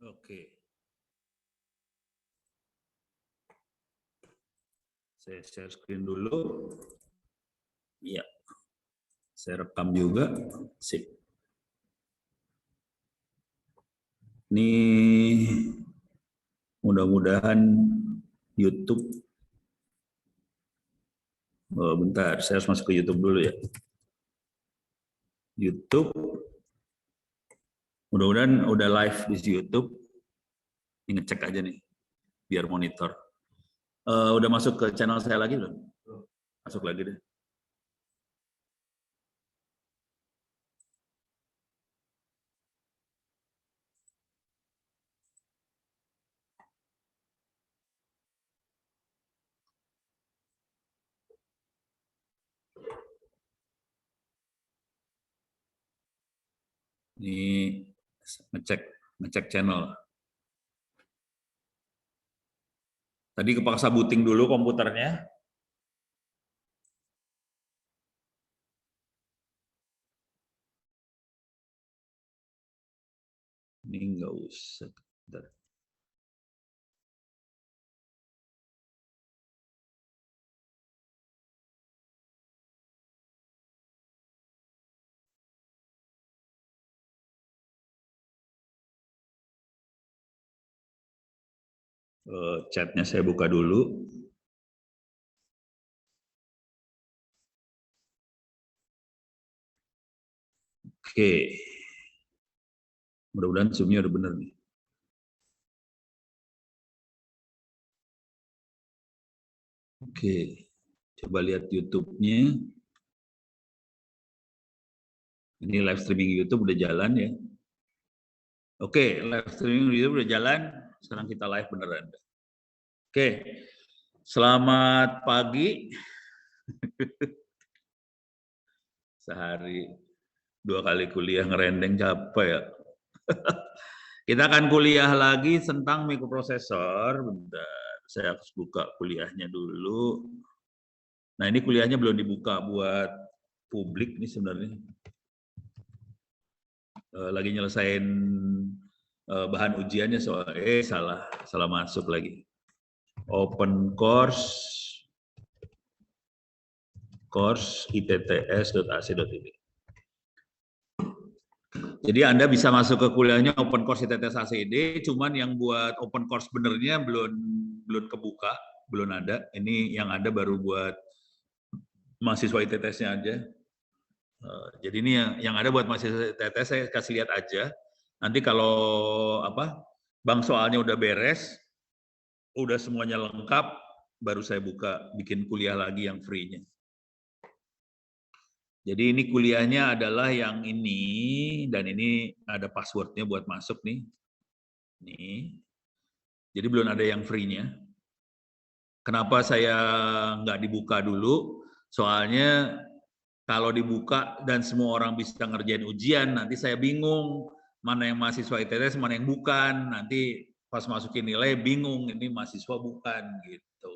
Oke. Saya share screen dulu. Iya. Saya rekam juga. Sip. Ini mudah-mudahan YouTube. Oh, bentar, saya harus masuk ke YouTube dulu ya. YouTube. Mudah-mudahan udah live di YouTube. Ini ngecek aja nih, biar monitor. Udah masuk ke channel saya lagi belum? Masuk lagi deh. Ini ngecek channel. Tadi kepaksa booting dulu komputernya. Ini nggak usah. Bentar. Chatnya saya buka dulu. Oke. Mudah-mudahan zoom-nya udah bener nih. Oke. Coba lihat YouTube-nya. Ini live streaming YouTube udah jalan ya. Oke, live streaming YouTube udah jalan. Sekarang kita live beneran. Oke. Selamat pagi. Sehari 2 kali kuliah ngerendeng capek ya. Kita akan kuliah lagi tentang mikroprosesor. Bentar, saya harus buka kuliahnya dulu. Nah, ini kuliahnya belum dibuka buat publik nih sebenarnya. Lagi nyelesain bahan ujiannya soal salah masuk lagi. Open course itts.ac.id. Jadi Anda bisa masuk ke kuliahnya Open Course ITTS-ACD, cuman yang buat Open Course benernya belum kebuka, belum ada. Ini yang ada baru buat mahasiswa ITTS-nya aja. Jadi ini yang ada buat mahasiswa ITTS saya kasih lihat aja. Nanti kalau bank soalnya udah beres, udah semuanya lengkap, baru saya bikin kuliah lagi yang free-nya. Jadi ini kuliahnya adalah yang ini, dan ini ada passwordnya buat masuk nih. Nih. Jadi belum ada yang free-nya. Kenapa saya nggak dibuka dulu? Soalnya kalau dibuka dan semua orang bisa ngerjain ujian, nanti saya bingung mana yang mahasiswa ITS, mana yang bukan. Nanti pas masukin nilai bingung, ini mahasiswa bukan gitu.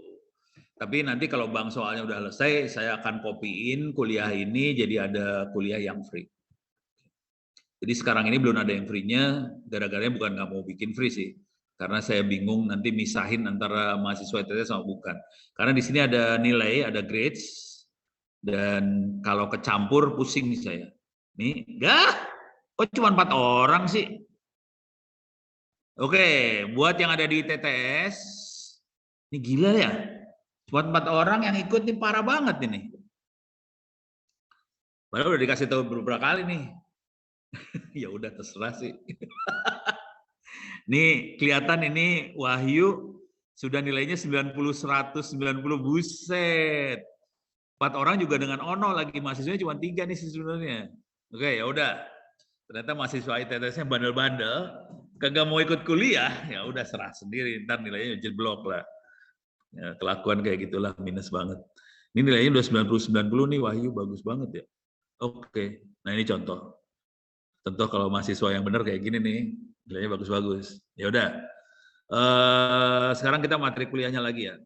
Tapi nanti kalau bank soalnya udah selesai, saya akan copyin kuliah ini jadi ada kuliah yang free. Jadi sekarang ini belum ada yang free-nya, gara-garanya bukan nggak mau bikin free sih. Karena saya bingung nanti misahin antara mahasiswa ITS sama bukan. Karena di sini ada nilai, ada grades, dan kalau kecampur pusing nih saya. Nih, kok cuma 4 orang sih? Oke, buat yang ada di TTS, ini gila ya. Buat 4 orang yang ikut nih parah banget ini. Padahal udah dikasih tahu beberapa kali nih. Ya udah terserah sih. Nih kelihatan ini Wahyu sudah nilainya 90, 100, 90, buset. 4 orang juga dengan ono lagi, mahasiswanya cuma 3 nih sebenarnya. Oke, ya udah. Ternyata mahasiswa ITS-nya bandel-bandel, kagak mau ikut kuliah, ya udah serah sendiri, ntar nilainya jeblok lah. Ya, kelakuan kayak gitulah, minus banget. Ini nilainya udah 90-90 nih, Wahyu bagus banget ya. Oke, nah ini contoh. Contoh kalau mahasiswa yang benar kayak gini nih, nilainya bagus-bagus. Ya udah. Sekarang kita materi kuliahnya lagi ya.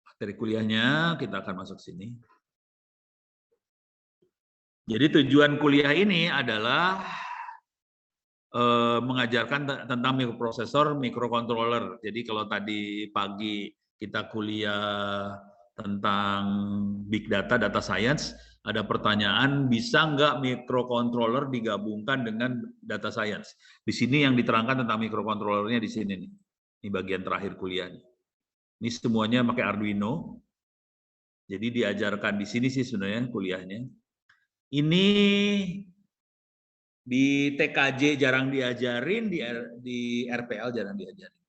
Materi kuliahnya kita akan masuk sini. Jadi tujuan kuliah ini adalah mengajarkan tentang mikroprosesor, mikrocontroller. Jadi kalau tadi pagi kita kuliah tentang big data, data science, ada pertanyaan, bisa nggak mikrocontroller digabungkan dengan data science? Di sini yang diterangkan tentang mikrocontrollernya di sini nih. Ini bagian terakhir kuliah. Ini semuanya pakai Arduino. Jadi diajarkan di sini sih sebenarnya kuliahnya. Ini di TKJ jarang diajarin, di RPL jarang diajarin.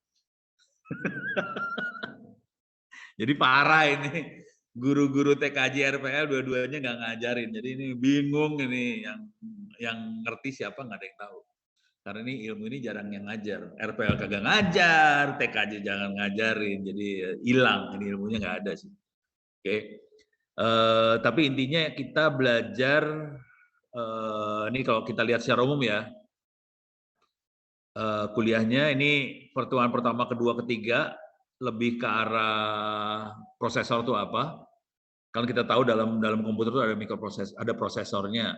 Jadi parah ini. Guru-guru TKJ RPL dua-duanya nggak ngajarin. Jadi ini bingung ini, yang ngerti siapa nggak ada yang tahu. Karena ini ilmu ini jarang yang ngajar. RPL kagak ngajar, TKJ jangan ngajarin. Jadi hilang, ini ilmunya nggak ada sih. Oke. Tapi intinya kita belajar, ini kalau kita lihat secara umum ya, kuliahnya ini pertemuan pertama, kedua, ketiga lebih ke arah prosesor itu apa. Kan kita tahu dalam komputer itu ada mikroproses, ada prosesornya.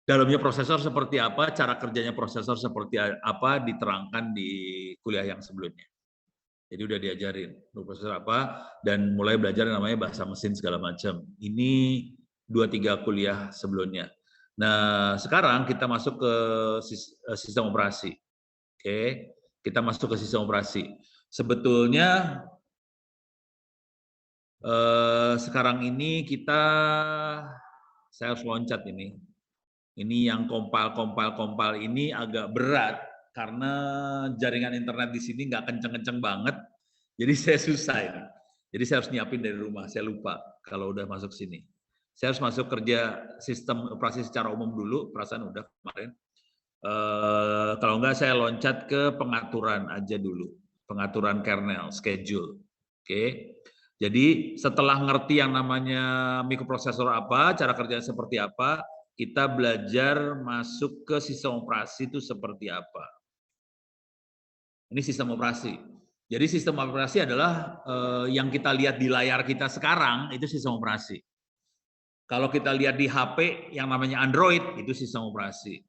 Dalamnya prosesor seperti apa, cara kerjanya prosesor seperti apa diterangkan di kuliah yang sebelumnya. Jadi udah diajarin prosesor apa dan mulai belajar namanya bahasa mesin segala macam. Ini 2-3 kuliah sebelumnya. Nah, sekarang kita masuk ke sistem operasi. Oke, kita masuk ke sistem operasi. Sebetulnya sekarang ini saya harus loncat ini. Ini yang kompal ini agak berat karena jaringan internet di sini nggak kenceng-kenceng banget. Jadi saya susah ini. Jadi saya harus nyiapin dari rumah. Saya lupa kalau udah masuk sini. Saya harus masuk kerja sistem operasi secara umum dulu. Perasaan udah kemarin. Kalau enggak saya loncat ke pengaturan aja dulu. Pengaturan kernel, schedule. Oke. Jadi setelah ngerti yang namanya mikroprosesor apa, cara kerjanya seperti apa, kita belajar masuk ke sistem operasi itu seperti apa. Ini sistem operasi. Jadi sistem operasi adalah yang kita lihat di layar kita sekarang, itu sistem operasi. Kalau kita lihat di HP yang namanya Android, itu sistem operasi.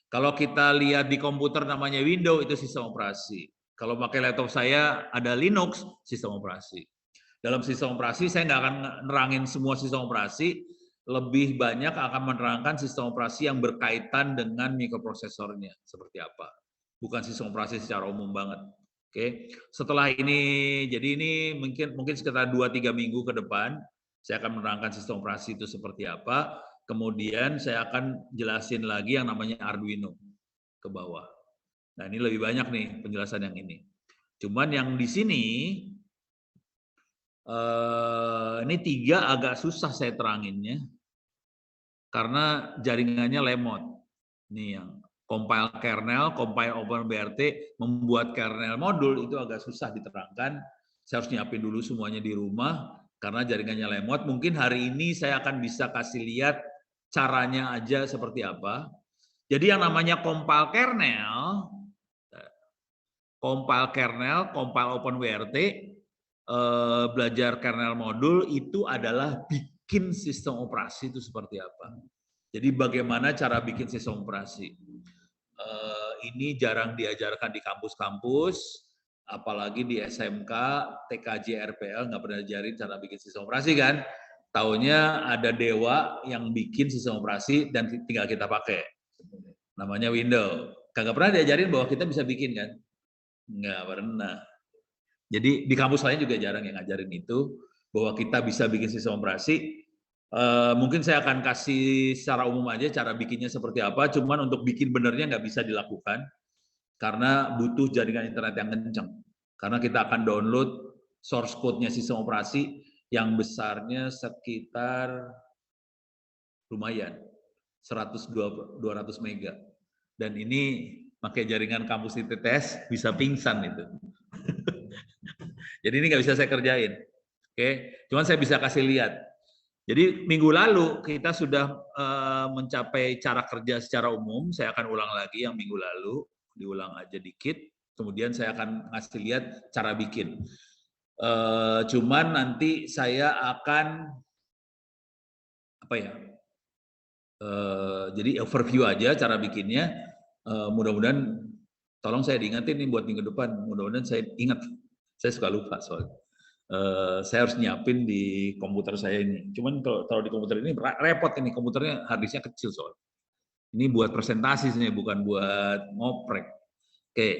Kalau kita lihat di komputer namanya Windows, itu sistem operasi. Kalau pakai laptop saya ada Linux, sistem operasi. Dalam sistem operasi saya nggak akan nerangin semua sistem operasi, lebih banyak akan menerangkan sistem operasi yang berkaitan dengan mikroprosesornya seperti apa. Bukan sistem operasi secara umum banget. Oke. Setelah ini, jadi ini mungkin sekitar 2-3 minggu ke depan, saya akan menerangkan sistem operasi itu seperti apa. Kemudian saya akan jelasin lagi yang namanya Arduino ke bawah. Nah, ini lebih banyak nih penjelasan yang ini. Cuman yang di sini ini 3 agak susah saya teranginnya karena jaringannya lemot. Ini yang compile kernel, compile OpenBRT, membuat kernel modul itu agak susah diterangkan. Saya harus nyiapin dulu semuanya di rumah karena jaringannya lemot. Mungkin hari ini saya akan bisa kasih lihat caranya aja seperti apa. Jadi yang namanya compile kernel, compile OpenWRT, belajar kernel modul itu adalah bikin sistem operasi itu seperti apa. Jadi bagaimana cara bikin sistem operasi. Ini jarang diajarkan di kampus-kampus, apalagi di SMK, TKJ, RPL nggak pernah diajarin cara bikin sistem operasi kan. Taunya ada dewa yang bikin sistem operasi dan tinggal kita pakai. Namanya Windows. Kagak pernah diajarin bahwa kita bisa bikin kan? Nggak pernah. Jadi di kampus lain juga jarang yang ngajarin itu, bahwa kita bisa bikin sistem operasi. Mungkin saya akan kasih secara umum aja cara bikinnya seperti apa, cuman untuk bikin benernya nggak bisa dilakukan, karena butuh jaringan internet yang kencang. Karena kita akan download source code-nya sistem operasi yang besarnya sekitar lumayan, 100-200 mega. Dan ini pakai jaringan kampus ITTS bisa pingsan itu. Jadi ini nggak bisa saya kerjain. Oke, cuman saya bisa kasih lihat. Jadi minggu lalu kita sudah mencapai cara kerja secara umum. Saya akan ulang lagi yang minggu lalu, diulang aja dikit. Kemudian saya akan ngasih lihat cara bikin. Cuman nanti saya akan apa ya? Jadi overview aja cara bikinnya. Mudah-mudahan, tolong saya diingatin nih buat minggu depan. Mudah-mudahan saya ingat. Saya suka lupa soalnya. Saya harus nyiapin di komputer saya ini. Cuman kalau di komputer ini repot ini, komputernya harddisknya kecil soalnya. Ini buat presentasi sih, bukan buat ngoprek. Oke,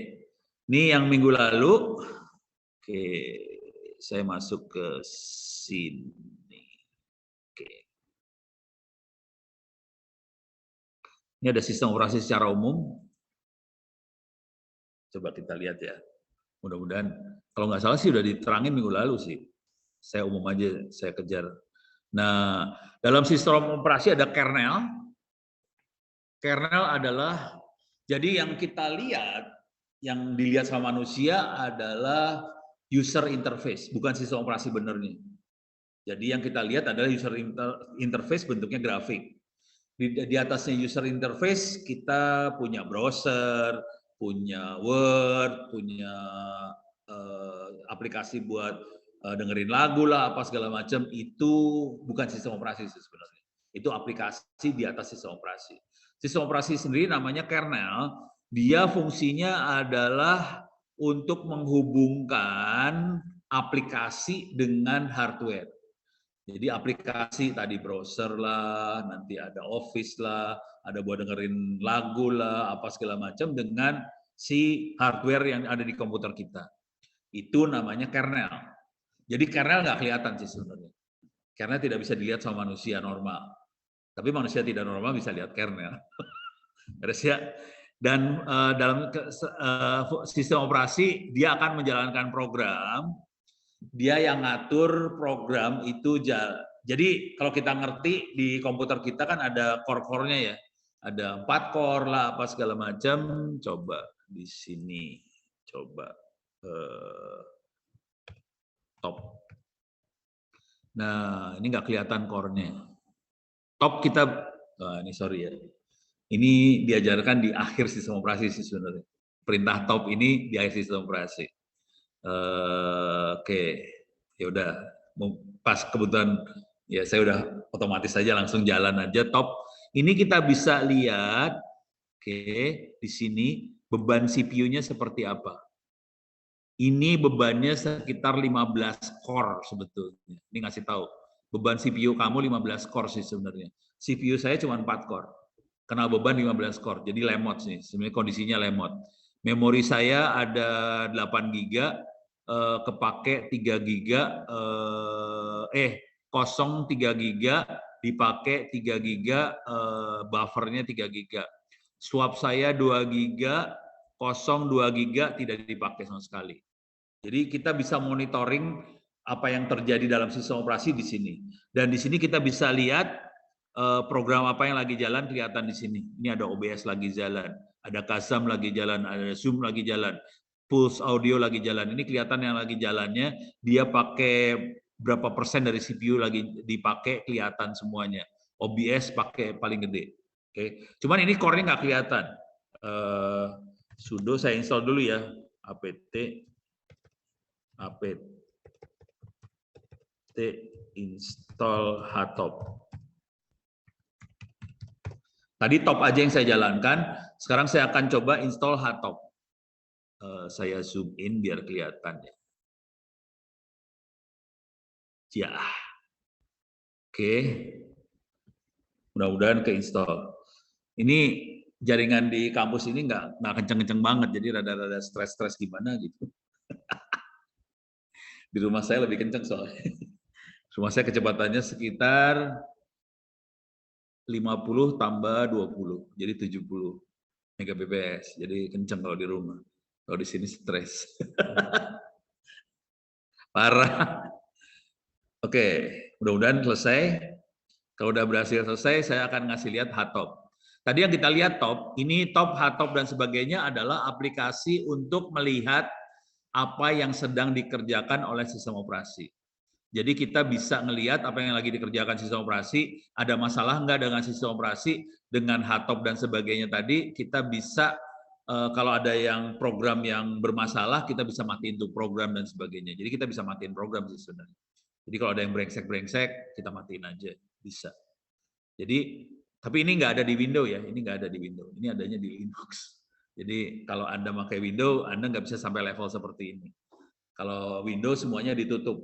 ini yang minggu lalu. Oke, saya masuk ke sini. Oke. Ini ada sistem operasi secara umum. Coba kita lihat ya. Mudah-mudahan, kalau nggak salah sih udah diterangin minggu lalu sih. Saya umum aja, saya kejar. Nah, dalam sistem operasi ada kernel. Kernel adalah, jadi yang kita lihat, yang dilihat sama manusia adalah user interface, bukan sistem operasi benernya. Jadi yang kita lihat adalah user interface, bentuknya grafik. Di atasnya user interface kita punya browser, punya Word, punya aplikasi buat dengerin lagu lah, apa segala macam. Itu bukan sistem operasi sebenarnya. Itu aplikasi di atas sistem operasi. Sistem operasi sendiri namanya kernel. Dia fungsinya adalah untuk menghubungkan aplikasi dengan hardware. Jadi aplikasi tadi browser lah, nanti ada Office lah, ada buat dengerin lagu lah, apa segala macam dengan si hardware yang ada di komputer kita. Itu namanya kernel. Jadi kernel nggak kelihatan sih sebenarnya. Kernel tidak bisa dilihat sama manusia normal. Tapi manusia tidak normal bisa lihat kernel. Terus ya. Dan dalam sistem operasi dia akan menjalankan program. Dia yang ngatur program itu jalan. Jadi kalau kita ngerti di komputer kita kan ada core-core-nya ya. Ada 4 core lah apa segala macam. Coba di sini. Coba top. Nah, ini nggak kelihatan core-nya. Top kita, ini sorry ya. Ini diajarkan di akhir sistem operasi sih sebenarnya. Perintah top ini di akhir sistem operasi. Oke, ya udah, pas kebetulan ya saya udah otomatis saja langsung jalan aja top. Ini kita bisa lihat, oke, di sini beban CPU-nya seperti apa. Ini bebannya sekitar 15 core sebetulnya. Ini ngasih tahu. Beban CPU kamu 15 core sih sebenarnya. CPU saya cuma 4 core. Kena beban 15 core. Jadi lemot sih. Sebenarnya kondisinya lemot. Memori saya ada 8 GB, kepake 3 GB, kosong 3 GB, dipakai 3 GB, buffernya 3 GB. Swap saya 2 GB, kosong 2 GB, tidak dipakai sama sekali. Jadi kita bisa monitoring apa yang terjadi dalam sistem operasi di sini. Dan di sini kita bisa lihat program apa yang lagi jalan kelihatan di sini. Ini ada OBS lagi jalan, ada Kazam lagi jalan, ada Zoom lagi jalan, Pulse Audio lagi jalan. Ini kelihatan yang lagi jalannya, dia pakai berapa persen dari CPU lagi dipakai, kelihatan semuanya. OBS pakai paling gede. Oke, cuman ini core-nya nggak kelihatan. Sudo saya install dulu ya, apt install htop. Tadi top aja yang saya jalankan, sekarang saya akan coba install htop. Saya zoom in biar kelihatan ya. Ya, oke. Mudah-mudahan keinstall. Ini jaringan di kampus ini nggak kenceng-kenceng banget, jadi rada-rada stres-stres gimana gitu. Di rumah saya lebih kenceng soalnya. Rumah saya kecepatannya sekitar 50 tambah 20, jadi 70 Mbps. Jadi kenceng kalau di rumah. Kalau di sini stres. Parah. Oke, mudah-mudahan selesai. Kalau udah berhasil selesai, saya akan ngasih lihat htop. Tadi yang kita lihat top, ini top, htop, dan sebagainya adalah aplikasi untuk melihat apa yang sedang dikerjakan oleh sistem operasi. Jadi kita bisa ngelihat apa yang lagi dikerjakan sistem operasi, ada masalah nggak dengan sistem operasi, dengan htop dan sebagainya tadi, kita bisa, kalau ada yang program yang bermasalah, kita bisa matiin tuh program dan sebagainya. Jadi kita bisa matiin program sih sebenarnya. Jadi kalau ada yang brengsek-brengsek, kita matiin aja, bisa. Jadi, tapi ini nggak ada di Windows ya, ini nggak ada di Windows, ini adanya di Linux. Jadi kalau Anda pakai Windows, Anda nggak bisa sampai level seperti ini. Kalau Windows semuanya ditutup.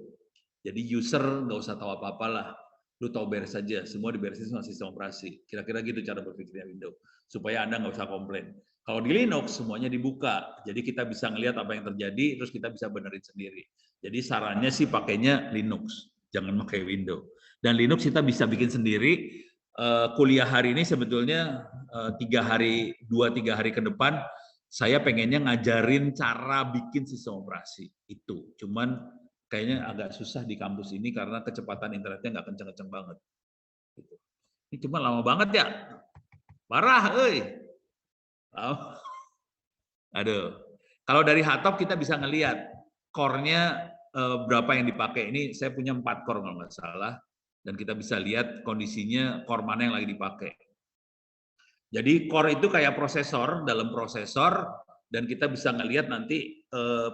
Jadi user nggak usah tahu apa-apa lah. Lu tahu beres saja, semua diberesin sama sistem operasi. Kira-kira gitu cara berpikirnya Windows. Supaya Anda nggak usah komplain. Kalau di Linux semuanya dibuka. Jadi kita bisa ngelihat apa yang terjadi, terus kita bisa benerin sendiri. Jadi sarannya sih pakainya Linux. Jangan pakai Windows. Dan Linux kita bisa bikin sendiri. Kuliah hari ini sebetulnya 2-3 hari ke depan saya pengennya ngajarin cara bikin sistem operasi itu. Cuman kayaknya agak susah di kampus ini karena kecepatan internetnya nggak kenceng-kenceng banget. Ini cuma lama banget ya, parah, aduh. Kalau dari Hatop kita bisa ngelihat core-nya berapa yang dipakai. Ini saya punya 4 core kalau nggak salah. Dan kita bisa lihat kondisinya core mana yang lagi dipakai. Jadi core itu kayak prosesor, dalam prosesor, dan kita bisa ngelihat nanti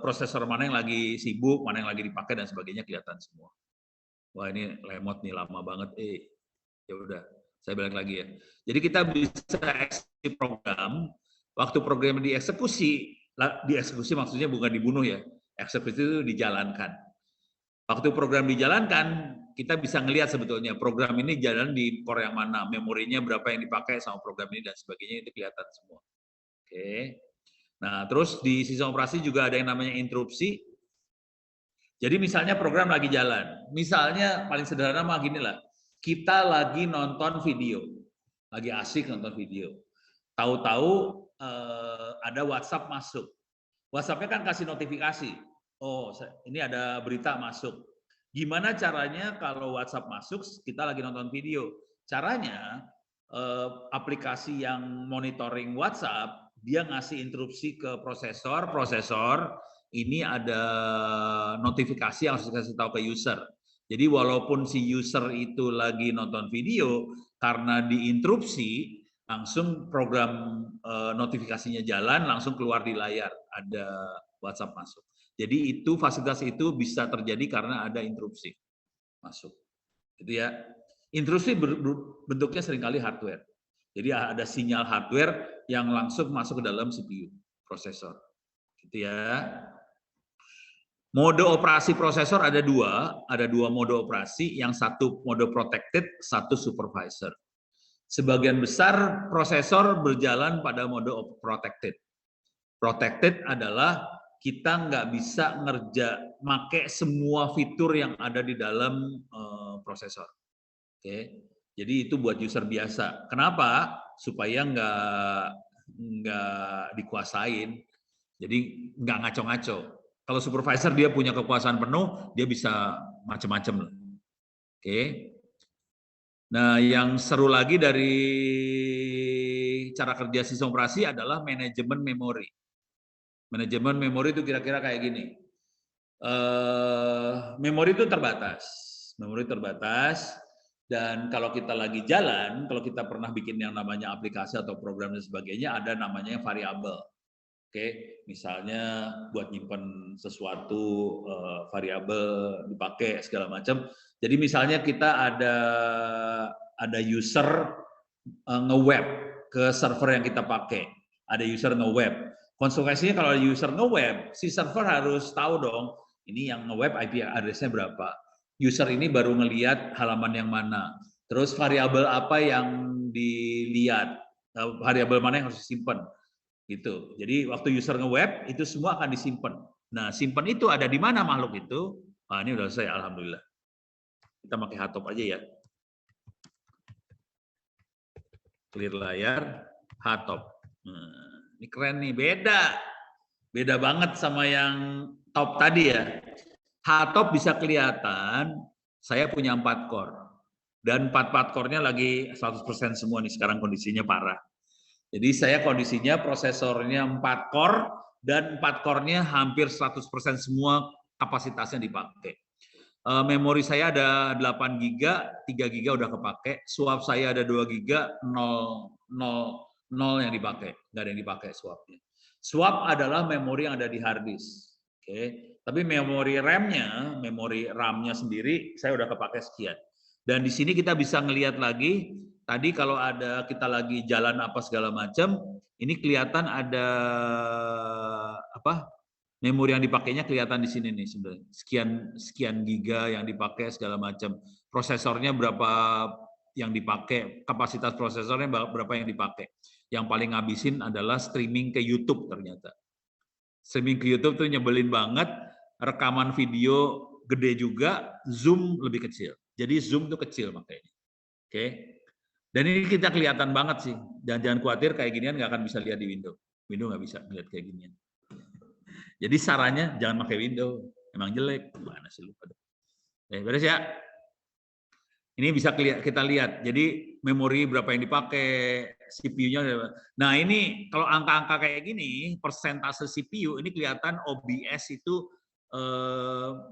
prosesor mana yang lagi sibuk, mana yang lagi dipakai, dan sebagainya kelihatan semua. Wah ini lemot nih, lama banget. Ya udah, saya balik lagi ya. Jadi kita bisa eksekusi program, waktu program dieksekusi maksudnya bukan dibunuh ya, eksekusi itu dijalankan. Waktu program dijalankan, kita bisa ngelihat sebetulnya program ini jalan di core yang mana, memorinya berapa yang dipakai sama program ini dan sebagainya, itu kelihatan semua. Oke. Nah, terus di sistem operasi juga ada yang namanya interupsi. Jadi misalnya program lagi jalan, misalnya paling sederhana mah gini lah, kita lagi nonton video, lagi asik nonton video, tahu-tahu ada WhatsApp masuk, WhatsApp-nya kan kasih notifikasi, oh ini ada berita masuk. Gimana caranya kalau WhatsApp masuk, kita lagi nonton video? Caranya aplikasi yang monitoring WhatsApp, dia ngasih instruksi ke prosesor, ini ada notifikasi yang harus dikasih tahu ke user. Jadi walaupun si user itu lagi nonton video, karena diinterupsi, langsung program notifikasinya jalan, langsung keluar di layar, ada WhatsApp masuk. Jadi itu fasilitas itu bisa terjadi karena ada interupsi masuk. Gitu ya. Interupsi bentuknya seringkali hardware. Jadi ada sinyal hardware yang langsung masuk ke dalam CPU, prosesor. Gitu ya. Mode operasi prosesor ada dua mode operasi, yang satu mode protected, satu supervisor. Sebagian besar prosesor berjalan pada mode protected. Protected adalah kita nggak bisa make semua fitur yang ada di dalam prosesor. Oke, jadi itu buat user biasa. Kenapa? Supaya nggak dikuasain. Jadi nggak ngaco-ngaco. Kalau supervisor dia punya kekuasaan penuh, dia bisa macam-macam. Oke. Nah, yang seru lagi dari cara kerja sistem operasi adalah manajemen memori. Manajemen memori itu kira-kira kayak gini. Memori itu terbatas. Memori terbatas. Dan kalau kita lagi jalan, kalau kita pernah bikin yang namanya aplikasi atau program dan sebagainya, ada namanya variabel. Oke, misalnya buat nyimpen sesuatu variabel dipakai segala macam. Jadi misalnya kita ada user nge-web ke server yang kita pakai. Ada user nge-web. Konsekuensinya kalau user nge-web, si server harus tahu dong, ini yang nge-web IP address-nya berapa. User ini baru ngelihat halaman yang mana. Terus variabel apa yang dilihat, variabel mana yang harus disimpan. Gitu. Jadi waktu user nge-web itu semua akan disimpan. Nah, simpan itu ada di mana makhluk itu? Nah, ini udah selesai, alhamdulillah. Kita pakai Hatop aja ya. Clear layar, Hatop. Nah, ini keren nih, beda banget sama yang top tadi ya. Hatop bisa kelihatan, saya punya 4 core. Dan 4 core-nya lagi 100% semua nih, sekarang kondisinya parah. Jadi saya kondisinya prosesornya 4 core dan 4 core-nya hampir 100% semua kapasitasnya dipakai. Memori saya ada 8 GB, 3 GB udah kepake. Swap saya ada 2 GB, 0 yang dipakai, nggak ada yang dipakai swapnya. Swap adalah memori yang ada di hard disk. Oke. Tapi memori RAM-nya sendiri saya udah kepake sekian. Dan di sini kita bisa ngelihat lagi, tadi kalau ada kita lagi jalan apa segala macam, ini kelihatan ada apa? Memori yang dipakainya kelihatan di sini nih sebenarnya. Sekian giga yang dipakai segala macam. Prosesornya berapa yang dipakai, kapasitas prosesornya berapa yang dipakai. Yang paling ngabisin adalah streaming ke YouTube ternyata. Streaming ke YouTube tuh nyebelin banget, rekaman video gede juga, zoom lebih kecil. Jadi zoom tuh kecil makanya. Oke. Dan ini kita kelihatan banget sih. Dan jangan khawatir kayak ginian nggak akan bisa lihat di Windows. Windows nggak bisa lihat kayak ginian. Jadi sarannya jangan pakai Windows. Emang jelek. Gimana sih lu pada? Beres ya. Ini bisa kita lihat. Jadi memori berapa yang dipakai, CPU-nya. Nah ini kalau angka-angka kayak gini, persentase CPU ini kelihatan OBS itu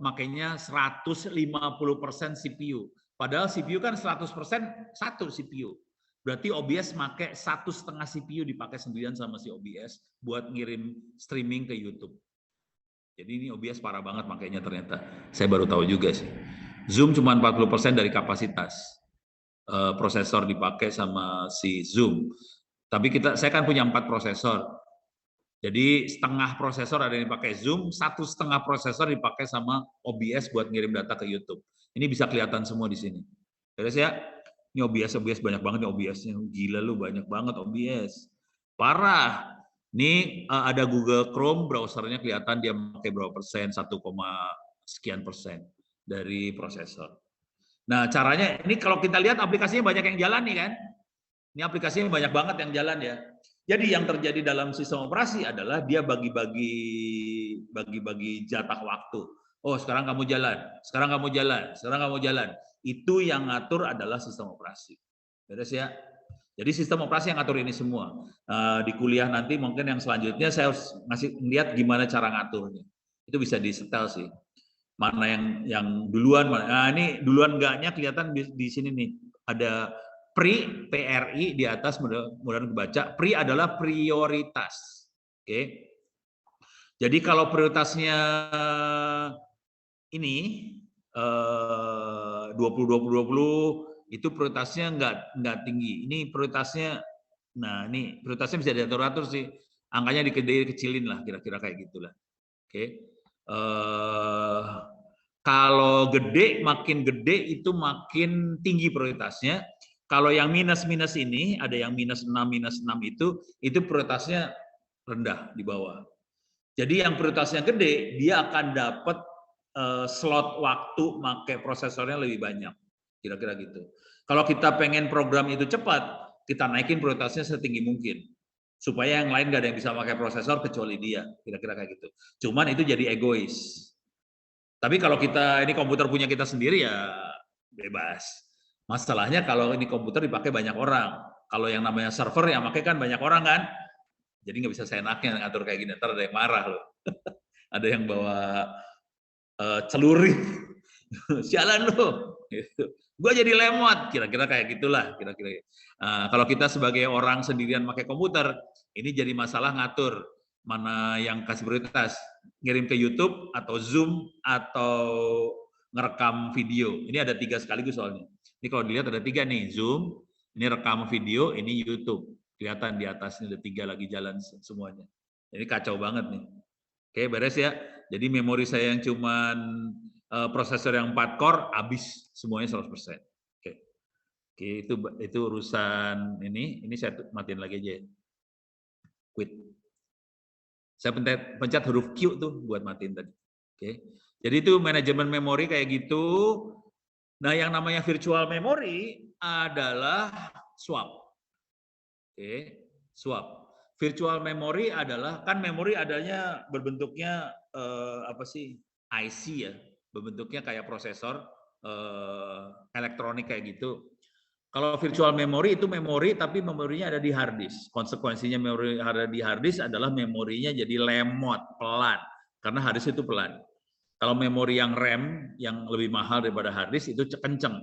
makanya 150% CPU. Padahal CPU kan 100% satu CPU. Berarti OBS pakai 1,5 CPU dipakai sendirian sama si OBS buat ngirim streaming ke YouTube. Jadi ini OBS parah banget makanya ternyata. Saya baru tahu juga sih. Zoom cuma 40% dari kapasitas prosesor dipakai sama si Zoom. Tapi saya kan punya 4 prosesor. Jadi setengah prosesor ada yang dipakai Zoom, 1,5 prosesor dipakai sama OBS buat ngirim data ke YouTube. Ini bisa kelihatan semua di sini. Terus ya, ini OBS banyak banget nih OBS-nya. Gila lu, banyak banget OBS. Parah. Ini ada Google Chrome, browsernya kelihatan dia pakai berapa persen, 1, sekian persen dari prosesor. Nah caranya, ini kalau kita lihat aplikasinya banyak yang jalan nih kan. Ini aplikasinya banyak banget yang jalan ya. Jadi yang terjadi dalam sistem operasi adalah dia bagi-bagi jatah waktu. Oh sekarang kamu jalan, sekarang kamu jalan, sekarang kamu jalan. Itu yang ngatur adalah sistem operasi. Beres ya? Jadi sistem operasi yang ngatur ini semua. Di kuliah nanti mungkin yang selanjutnya saya harus ngasih lihat gimana cara ngaturnya. Itu bisa disetel sih. Mana yang duluan, nah ini duluan enggaknya kelihatan di sini nih. Ada PRI di atas, mudah-mudahan kebaca. PRI adalah prioritas. Oke. Jadi kalau prioritasnya ini 20 itu prioritasnya nggak tinggi. Ini prioritasnya, nah ini prioritasnya bisa diatur-atur sih. Angkanya dikecilin lah, kira-kira kayak gitulah. Oke. Kalau gede, makin gede itu makin tinggi prioritasnya. Kalau yang minus-minus ini, ada yang -6 itu prioritasnya rendah di bawah. Jadi yang prioritasnya gede, dia akan dapat slot waktu pakai prosesornya lebih banyak. Kira-kira gitu. Kalau kita pengen program itu cepat, kita naikin prioritasnya setinggi mungkin. Supaya yang lain nggak ada yang bisa pakai prosesor kecuali dia. Kira-kira kayak gitu. Cuman itu jadi egois. Tapi kalau ini komputer punya kita sendiri ya bebas. Masalahnya kalau ini komputer dipakai banyak orang. Kalau yang namanya server yang pakai kan banyak orang kan. Jadi nggak bisa seenaknya ngatur kayak gini. Ntar ada yang marah loh. Ada yang bawa celurit. Sialan loh. Gitu. Gue jadi lemot. Kira-kira kayak gitulah. Kira-kira. Kalau kita sebagai orang sendirian pakai komputer, ini jadi masalah ngatur mana yang kasih prioritas. Ngirim ke YouTube atau Zoom atau ngerekam video. Ini ada 3 sekaligus soalnya. Ini kalau dilihat ada 3 nih, Zoom, ini rekam video, ini YouTube. Kelihatan di atas ini ada 3 lagi jalan semuanya. Ini kacau banget nih. Oke, beres ya. Jadi memori saya yang cuman prosesor yang 4 core habis semuanya 100%. Oke. Oke, itu urusan ini saya matiin lagi aja. Quit. Saya pencet huruf Q tuh buat matiin tadi. Oke. Jadi itu manajemen memori kayak gitu. Nah, yang namanya virtual memory adalah swap. Oke, swap. Virtual memory adalah, kan memori adanya berbentuknya apa sih? IC ya. Berbentuknya kayak prosesor elektronik kayak gitu. Kalau virtual memory itu memori, tapi memorinya ada di hard disk. Konsekuensinya memori ada di hard disk adalah memorinya jadi lemot, pelan. Karena hard disk itu pelan. Kalau memori yang RAM, yang lebih mahal daripada hard disk, itu kenceng.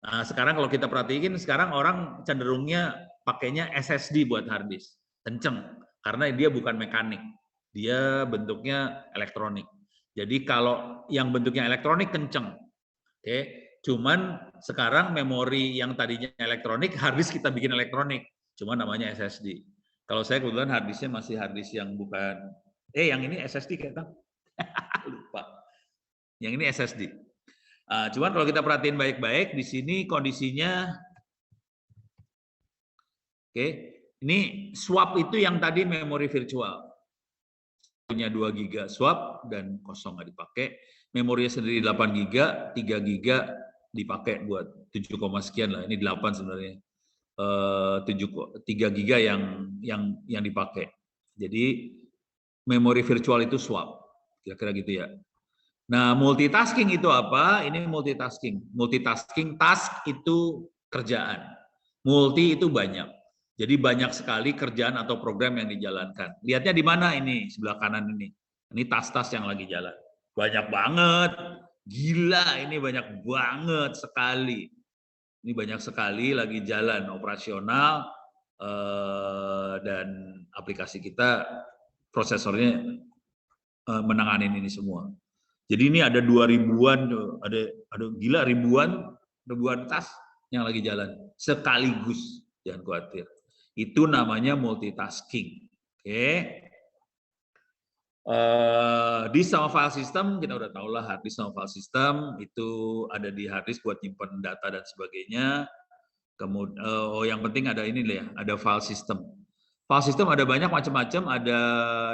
Nah, sekarang kalau kita perhatiin, sekarang orang cenderungnya pakainya SSD buat hard disk. Kenceng. Karena dia bukan mekanik. Dia bentuknya elektronik. Jadi kalau yang bentuknya elektronik kenceng. Oke. Cuman sekarang memori yang tadinya elektronik, harddisk kita bikin elektronik, cuma namanya SSD. Kalau saya kebetulan harddisknya masih harddisk yang bukan, yang ini SSD kayaknya, lupa. Yang ini SSD. Cuman kalau kita perhatiin baik-baik, di sini kondisinya, oke, ini swap itu yang tadi memori virtual. Punya 2 GB swap dan kosong nggak dipakai. Memorinya sendiri 8 GB, 3 GB dipakai buat 7, sekian lah. Ini 8 sebenarnya. 3 GB yang dipakai. Jadi memori virtual itu swap. Kira-kira gitu ya. Nah, multitasking itu apa? Ini multitasking. Multitasking, task itu kerjaan. Multi itu banyak. Jadi banyak sekali kerjaan atau program yang dijalankan. Lihatnya di mana ini? Sebelah kanan ini. Ini tas-tas yang lagi jalan. Banyak banget. Gila, ini banyak banget sekali. Ini banyak sekali lagi jalan operasional dan aplikasi kita prosesornya menanganin ini semua. Jadi ini ada 2000-an, ada gila ribuan tas yang lagi jalan sekaligus. Jangan khawatir. Itu namanya multitasking. Oke. Disk sama file system kita udah tahu lah, hard disk sama file system itu ada di hard disk buat nyimpen data dan sebagainya. Kemudian yang penting ada ini ya, ada file system. File system ada banyak macam-macam, ada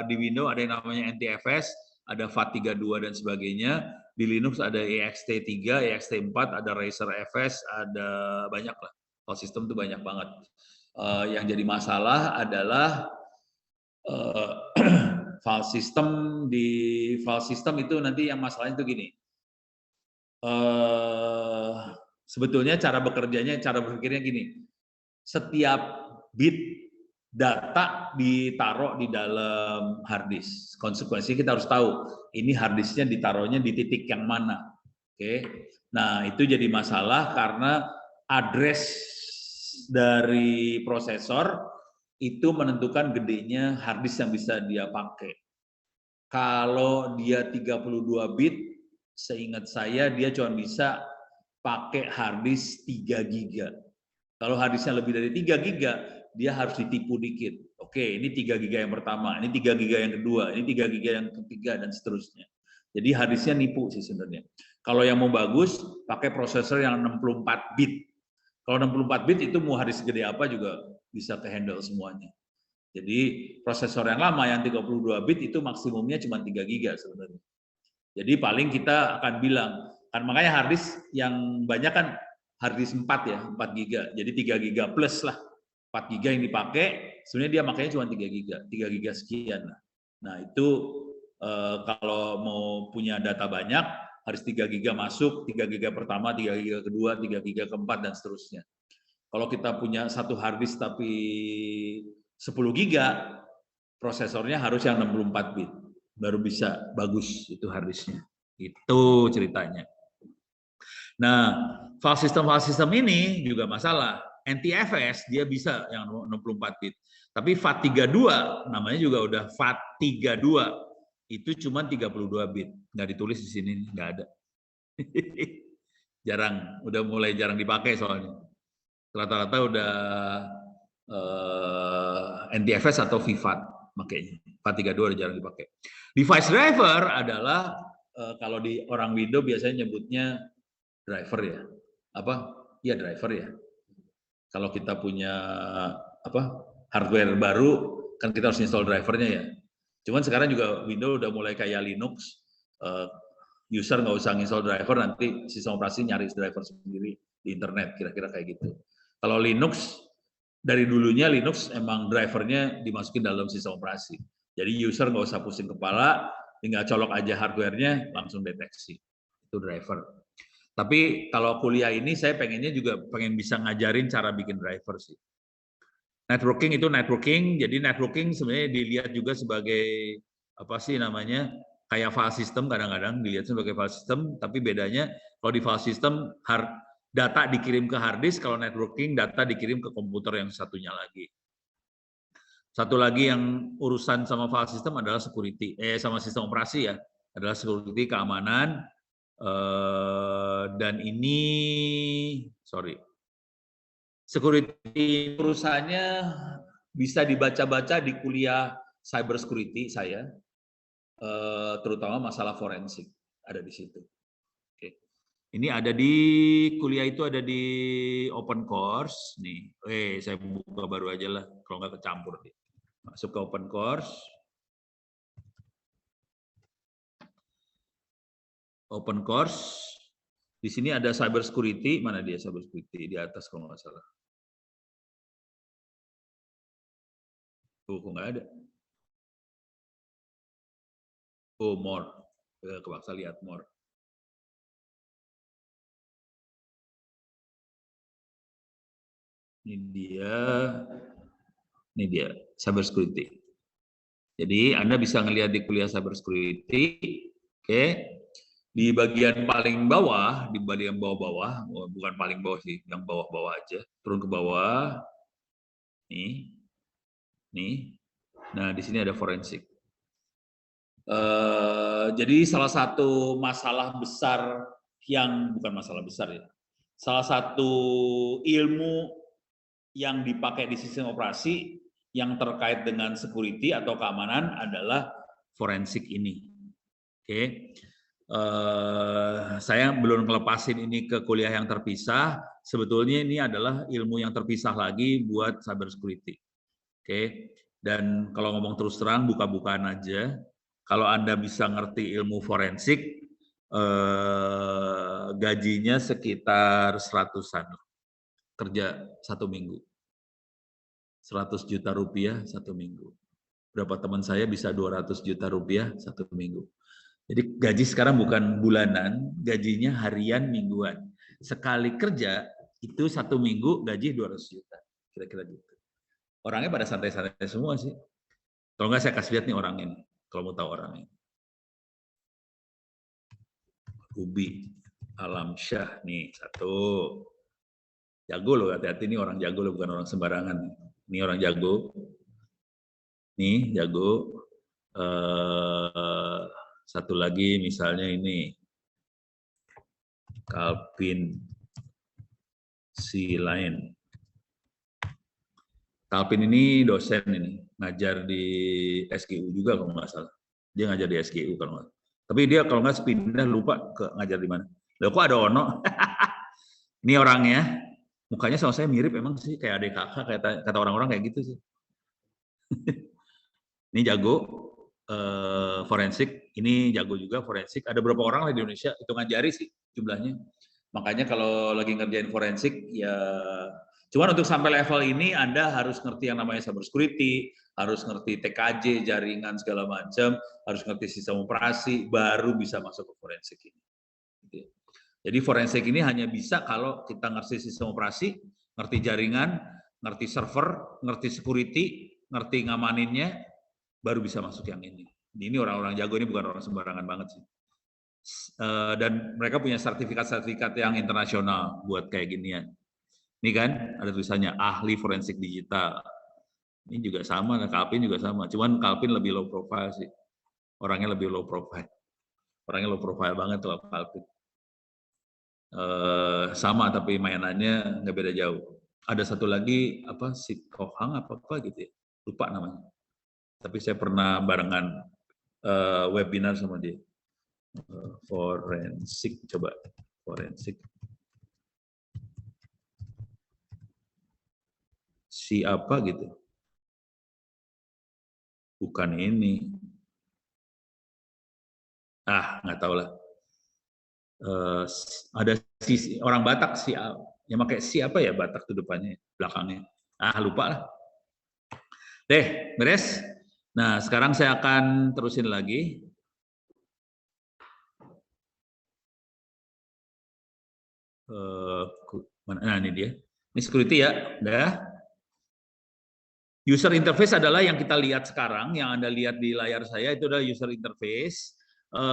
di Windows ada yang namanya NTFS, ada FAT32 dan sebagainya. Di Linux ada ext3, ext4, ada Razer FS, ada banyak lah. File system itu banyak banget. Yang jadi masalah adalah file system, di file system itu nanti yang masalahnya itu gini. Sebetulnya cara berpikirnya gini. Setiap bit data ditaruh di dalam hard disk. Konsekuensinya kita harus tahu ini hard disknya ditaruhnya di titik yang mana. Oke. Nah, itu jadi masalah karena address dari prosesor itu menentukan gedenya hard disk yang bisa dia pakai. Kalau dia 32 bit, seingat saya dia cuma bisa pakai hard disk 3 GB. Kalau hard disknya lebih dari 3 GB, dia harus ditipu dikit. Oke, ini 3 GB yang pertama, ini 3 GB yang kedua, ini 3 GB yang ketiga, dan seterusnya. Jadi hard disknya nipu sih sebenarnya. Kalau yang mau bagus, pakai prosesor yang 64 bit. Kalau 64 bit itu mau hard disk gede apa juga bisa ke-handle semuanya. Jadi prosesor yang lama yang 32 bit itu maksimumnya cuma 3 GB sebenarnya. Jadi paling kita akan bilang, kan makanya hard disk yang banyak kan hard disk 4 ya, 4 GB. Jadi 3 GB plus lah. 4 GB yang dipakai, sebenarnya dia makanya cuma 3 GB, 3 GB sekian lah. Nah, itu kalau mau punya data banyak, harus 3 GB masuk, 3 GB pertama, 3 GB kedua, 3 GB keempat, dan seterusnya. Kalau kita punya satu hard disk tapi 10 GB, prosesornya harus yang 64 bit. Baru bisa bagus itu hard disknya. Itu ceritanya. Nah, file system ini juga masalah. NTFS dia bisa yang 64 bit. Tapi FAT32 namanya juga udah FAT32. Itu cuma 32 bit. Nggak ditulis di sini, nggak ada. Jarang, udah mulai jarang dipakai soalnya. Rata-rata udah NTFS atau VFAT makanya. FAT32 udah jarang dipakai. Device driver adalah kalau di orang Windows biasanya nyebutnya driver ya. Apa? Iya driver ya. Kalau kita punya hardware baru kan kita harus install drivernya ya. Cuman sekarang juga Windows udah mulai kayak Linux, user nggak usah install driver, nanti sistem operasi nyari driver sendiri di internet, kira-kira kayak gitu. Kalau Linux dari dulunya Linux emang drivernya dimasukin dalam sistem operasi. Jadi user nggak usah pusing kepala, tinggal colok aja hardware-nya langsung deteksi. Itu driver. Tapi kalau kuliah ini saya pengennya juga pengen bisa ngajarin cara bikin driver sih. Networking itu networking, jadi networking sebenarnya dilihat juga sebagai apa sih namanya, kayak file system kadang-kadang dilihat sebagai file system, tapi bedanya kalau di file system data dikirim ke hard disk, kalau networking data dikirim ke komputer yang satunya lagi. Satu lagi yang urusan sama file system adalah security, sama sistem operasi ya, adalah security, keamanan, Dan ini, security perusahaannya bisa dibaca-baca di kuliah cyber security saya, terutama masalah forensik ada di situ. Oke. Ini ada di kuliah itu ada di open course nih. Saya buka baru aja lah, kalau nggak kecampur nih. Masuk ke open course. Open course. Di sini ada cyber security, mana dia cyber security di atas kalau nggak salah. Kok nggak ada? Oh, more. Kebaksa lihat more. Ini dia cyber security. Jadi Anda bisa ngelihat di kuliah cyber security, oke. Di bagian paling bawah, di bagian bawah-bawah, bukan paling bawah sih, yang bawah-bawah aja, turun ke bawah. Nih. Nah, di sini ada forensik. Jadi salah satu masalah besar yang bukan masalah besar ya, salah satu ilmu yang dipakai di sistem operasi yang terkait dengan security atau keamanan adalah forensik ini. Oke, saya belum ngelepasin ini ke kuliah yang terpisah. Sebetulnya ini adalah ilmu yang terpisah lagi buat cyber security. Oke, dan kalau ngomong terus terang, buka-bukaan aja. Kalau Anda bisa ngerti ilmu forensik, gajinya sekitar 100-an kerja 1 minggu. 100 juta rupiah 1 minggu. Berapa teman saya bisa 200 juta rupiah 1 minggu. Jadi gaji sekarang bukan bulanan, gajinya harian mingguan. Sekali kerja itu 1 minggu gaji 200 juta. Kira-kira gitu. Orangnya pada santai-santai semua sih. Kalau nggak saya kasih lihat nih orang ini. Kalau mau tahu orangnya. Ubi Alamsyah nih, satu. Jago loh, hati-hati nih orang jago loh, bukan orang sembarangan. Ini orang jago. Nih, jago. Satu lagi misalnya ini. Kalpin Silain. Kalpin ini dosen ini, ngajar di SGU juga kalau nggak salah. Dia ngajar di SGU kalau nggak. Tapi dia kalau nggak pindah lupa ke ngajar di mana. Loh kok ada Ono? Ini orangnya, mukanya sama saya mirip emang sih, kayak adik kakak, kayak kata orang-orang kayak gitu sih. Ini jago forensik, ini jago juga forensik. Ada berapa orang lah di Indonesia, hitungan jari sih jumlahnya. Makanya kalau lagi ngerjain forensik, ya cuman untuk sampai level ini Anda harus ngerti yang namanya cyber security, harus ngerti TKJ, jaringan segala macam, harus ngerti sistem operasi, baru bisa masuk ke forensik ini. Jadi forensik ini hanya bisa kalau kita ngerti sistem operasi, ngerti jaringan, ngerti server, ngerti security, ngerti ngamaninnya, baru bisa masuk yang ini. Ini orang-orang jago, ini bukan orang sembarangan banget sih. Dan mereka punya sertifikat-sertifikat yang internasional buat kayak ginian. Ini kan ada tulisannya ahli forensik digital. Ini juga sama, Kalpin juga sama. Cuman Kalpin lebih low profile sih. Orangnya lebih low profile. Orangnya low profile banget tuh Kalpin. Sama tapi mainannya nggak beda jauh. Ada satu lagi apa si Kohang apa gitu ya. Lupa namanya. Tapi saya pernah barengan webinar sama dia. Forensik, coba forensik. Si apa gitu? Bukan ini. Nggak tahu lah. Ada si orang Batak si yang pakai si apa ya Batak tuh depannya, belakangnya. Lupa lah. Deh, beres. Nah, sekarang saya akan terusin lagi. Nah, ini dia. Ini security ya, udah. User interface adalah yang kita lihat sekarang, yang Anda lihat di layar saya itu adalah user interface.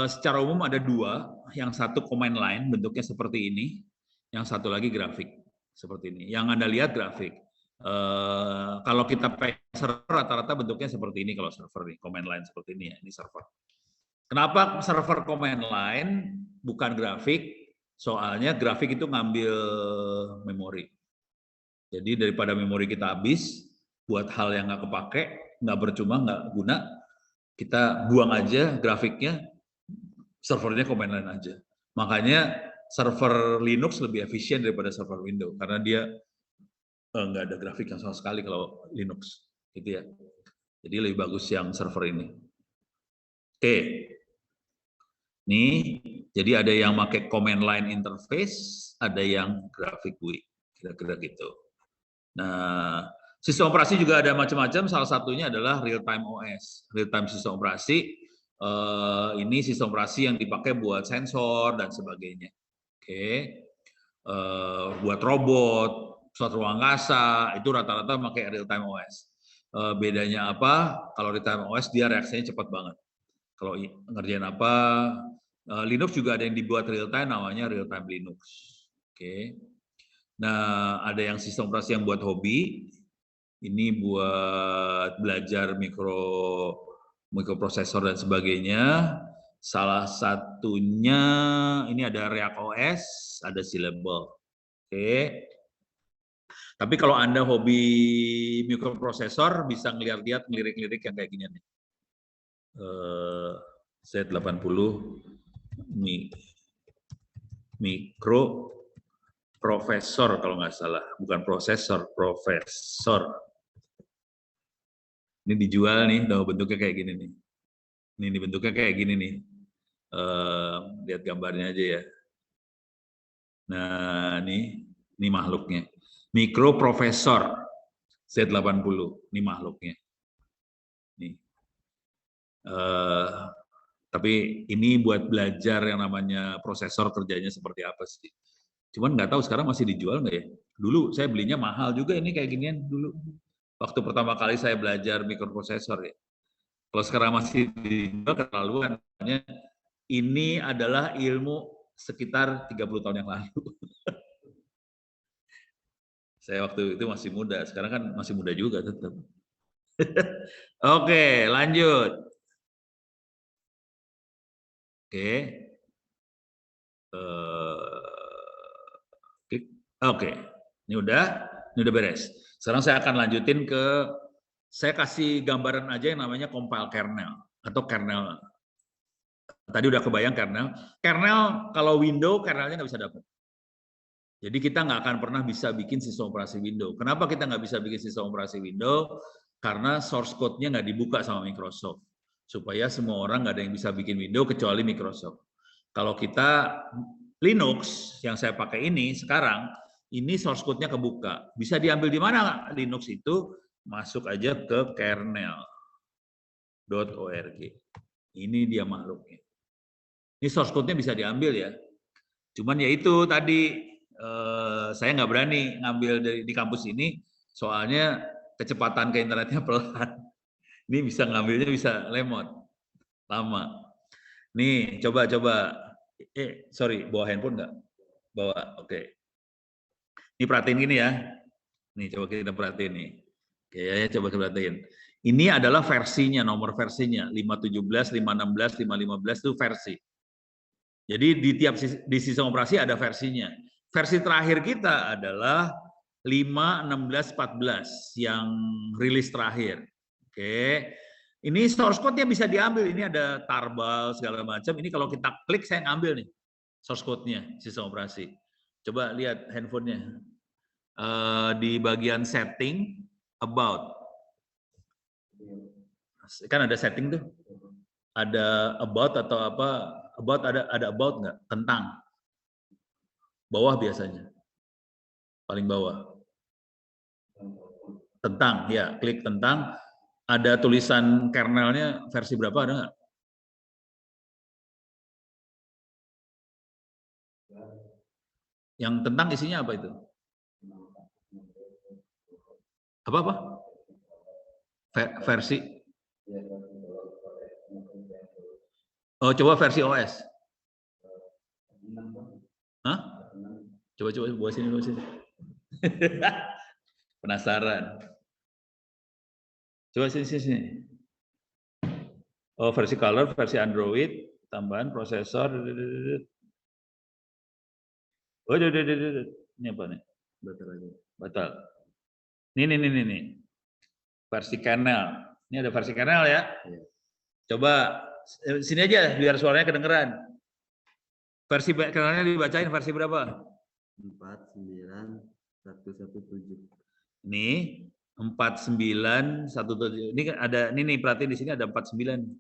Secara umum ada dua, yang satu command line bentuknya seperti ini, yang satu lagi grafik seperti ini. Yang Anda lihat grafik. Kalau kita pakai server rata-rata bentuknya seperti ini kalau server nih, command line seperti ini ya, ini server. Kenapa server command line bukan grafik? Soalnya grafik itu ngambil memori. Jadi daripada memori kita habis buat hal yang nggak kepake, nggak percuma, nggak guna, kita buang aja grafiknya, servernya command line aja. Makanya server Linux lebih efisien daripada server Windows karena dia nggak ada grafik yang sama sekali kalau Linux, gitu ya. Jadi lebih bagus yang server ini. Oke, nih, jadi ada yang pakai command line interface, ada yang grafik GUI, kira-kira gitu. Nah, sistem operasi juga ada macam-macam. Salah satunya adalah real time OS, real time sistem operasi. Ini sistem operasi yang dipakai buat sensor dan sebagainya. Oke, buat robot, pesawat ruang angkasa itu rata-rata pakai real time OS. Bedanya apa? Kalau real time OS dia reaksinya cepat banget. Kalau ngerjain apa, Linux juga ada yang dibuat real time, namanya real time Linux. Oke. Nah, ada yang sistem operasi yang buat hobi, ini buat belajar mikroprosesor dan sebagainya. Salah satunya ini ada React OS, ada Syllable. Oke. Tapi kalau Anda hobi mikroprosesor, bisa ngeliat-liat ngelirik-ngelirik yang kayak gini nih. Z80 mikro profesor kalau nggak salah, bukan prosesor, profesor. Ini dijual nih, bentuknya kayak gini nih. Ini bentuknya kayak gini nih. Lihat gambarnya aja ya. Nah, ini makhluknya. Mikroprosesor Z80, ini makhluknya. Nih. Tapi ini buat belajar yang namanya prosesor kerjanya seperti apa sih. Cuman nggak tahu sekarang masih dijual nggak ya. Dulu saya belinya mahal juga ini kayak ginian dulu. Waktu pertama kali saya belajar mikroprosesor ya. Kalau sekarang masih dijual keterlaluan. Ini adalah ilmu sekitar 30 tahun yang lalu. Saya waktu itu masih muda, sekarang kan masih muda juga tetap. Oke, lanjut. Oke. Oke, ini udah beres. Sekarang saya akan lanjutin saya kasih gambaran aja yang namanya compile kernel atau kernel. Tadi udah kebayang kernel. Kernel kalau Windows kernelnya nggak bisa dapat. Jadi kita nggak akan pernah bisa bikin sistem operasi Windows. Kenapa kita nggak bisa bikin sistem operasi Windows? Karena source code-nya nggak dibuka sama Microsoft. Supaya semua orang nggak ada yang bisa bikin Windows kecuali Microsoft. Kalau kita Linux yang saya pakai ini sekarang, ini source code-nya kebuka. Bisa diambil di mana Linux itu? Masuk aja ke kernel.org. Ini dia makhluknya. Ini source code-nya bisa diambil ya. Cuman ya itu tadi saya nggak berani ngambil di kampus ini, soalnya kecepatan ke internetnya pelan. Ini bisa ngambilnya bisa lemot, lama. Nih, coba. Sorry, bawa handphone nggak? Bawa, oke. Ini perhatiin gini ya. Nih, coba kita perhatiin nih. Oke, ya, coba kita perhatiin. Ini adalah versinya, nomor versinya. 517, 516, 515 itu versi. Jadi di sistem operasi ada versinya. Versi terakhir kita adalah 5, 16, 14 yang rilis terakhir. Oke. Ini source code-nya bisa diambil. Ini ada tarbal segala macam. Ini kalau kita klik saya ngambil nih source code-nya sistem operasi. Coba lihat handphonenya. Di bagian setting about. Kan ada setting tuh. Ada about atau apa? About ada about nggak? Tentang. Bawah biasanya. Paling bawah. Tentang, ya, klik tentang. Ada tulisan kernelnya versi berapa, ada nggak? Yang tentang isinya apa itu? Apa? Versi? Oh, coba versi OS. Hah? Coba bawa sini. Penasaran. Coba sini. Oh, versi color, versi Android, tambahan prosesor. Oh, ini apa nih? Batal aja. Batal. Nih. Versi kernel. Ini ada versi kernel ya. Iya. Coba sini aja biar suaranya kedengeran. Versi kernelnya dibacain versi berapa? 49117. Nih 4917. Ini kan ada ini nih, perhatiin di sini ada 49.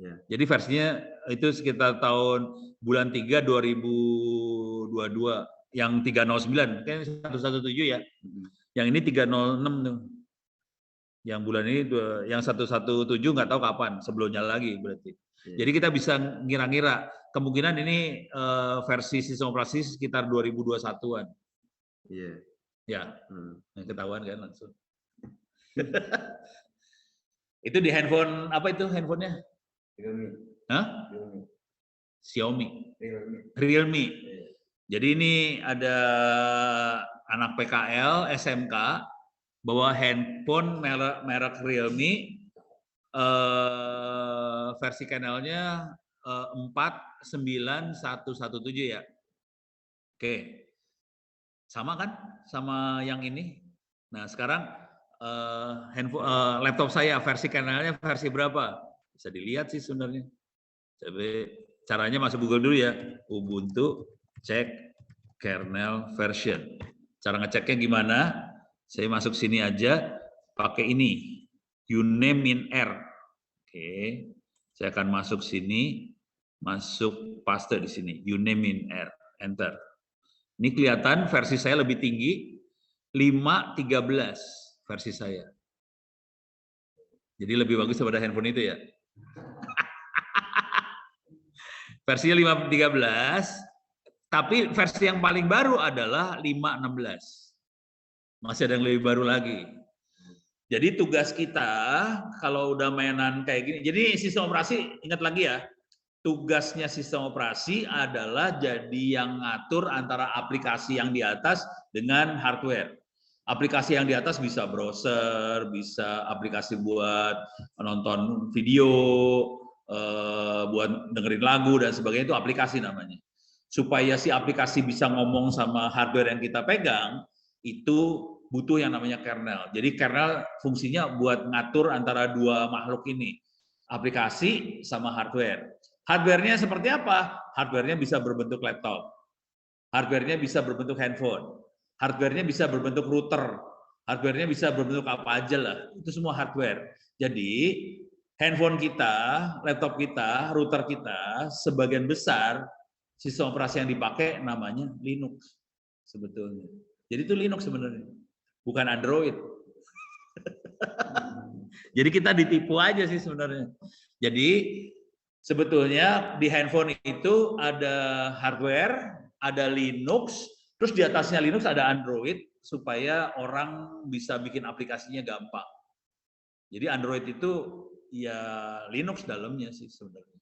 Ya. Jadi versinya itu sekitar tahun bulan 3 2022. Yang 309 kan 117 ya. Yang ini 306 tuh. Yang bulan ini yang 117 nggak tahu kapan, sebelumnya lagi berarti. Ya. Jadi kita bisa ngira-ngira kemungkinan ini versi sistem operasi sekitar 2021-an. Iya. Ya. Ketahuan kan langsung. Itu di handphone apa itu handphonenya? Realme. Hah? Realme. Xiaomi. Realme. Jadi ini ada anak PKL SMK bawa handphone merek Realme, versi kanalnya 49117 ya. Oke, sama kan sama yang ini. Nah sekarang laptop saya versi kanalnya versi berapa? Bisa dilihat sih sebenarnya. Tapi caranya masuk Google dulu ya, Ubuntu cek kernel version. Cara ngeceknya gimana? Saya masuk sini aja, pakai ini, uname_in_r. Oke, saya akan masuk sini, masuk paste di sini, uname_in_r, enter. Ini kelihatan versi saya lebih tinggi, 513 versi saya. Jadi lebih bagus daripada handphone itu ya. Versinya 513, tapi versi yang paling baru adalah 516. Masih ada yang lebih baru lagi. Jadi tugas kita kalau udah mainan kayak gini, jadi sistem operasi ingat lagi ya, tugasnya sistem operasi adalah jadi yang ngatur antara aplikasi yang di atas dengan hardware. Aplikasi yang di atas bisa browser, bisa aplikasi buat nonton video, buat dengerin lagu dan sebagainya, itu aplikasi namanya. Supaya si aplikasi bisa ngomong sama hardware yang kita pegang, itu butuh yang namanya kernel. Jadi kernel fungsinya buat ngatur antara dua makhluk ini, aplikasi sama hardware. Hardware-nya seperti apa? Hardware-nya bisa berbentuk laptop, hardware-nya bisa berbentuk handphone, hardware-nya bisa berbentuk router, hardware-nya bisa berbentuk apa aja lah. Itu semua hardware. Jadi handphone kita, laptop kita, router kita, sebagian besar sistem operasi yang dipakai namanya Linux sebetulnya. Jadi itu Linux sebenarnya, bukan Android. Jadi kita ditipu aja sih sebenarnya. Jadi sebetulnya di handphone itu ada hardware, ada Linux, terus di atasnya Linux ada Android supaya orang bisa bikin aplikasinya gampang. Jadi Android itu ya Linux dalamnya sih sebenarnya.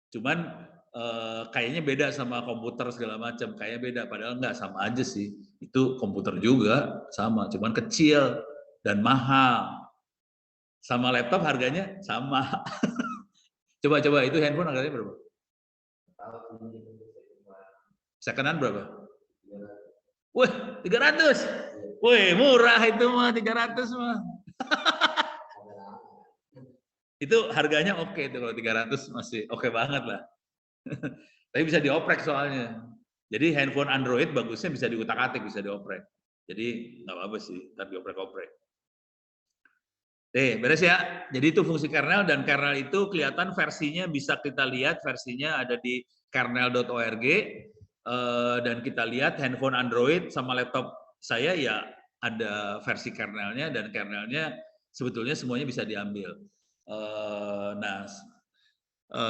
Cuman kayaknya beda sama komputer segala macam, kayaknya beda, padahal enggak, sama aja sih. Itu komputer juga sama, cuman kecil dan mahal. Sama laptop harganya sama. Coba itu handphone harganya berapa? Second-hand berapa? Wih, 300. Wih, murah itu mah 300 mah. Itu harganya oke tuh, kalau 300 masih oke banget lah. Tapi bisa dioprek soalnya. Jadi handphone Android bagusnya bisa diutak-atik, bisa dioprek. Jadi nggak apa-apa sih, ntar dioprek-oprek. Beres ya. Jadi itu fungsi kernel, dan kernel itu kelihatan versinya bisa kita lihat, versinya ada di kernel.org, dan kita lihat handphone Android sama laptop saya ya ada versi kernelnya, dan kernelnya sebetulnya semuanya bisa diambil. Nah,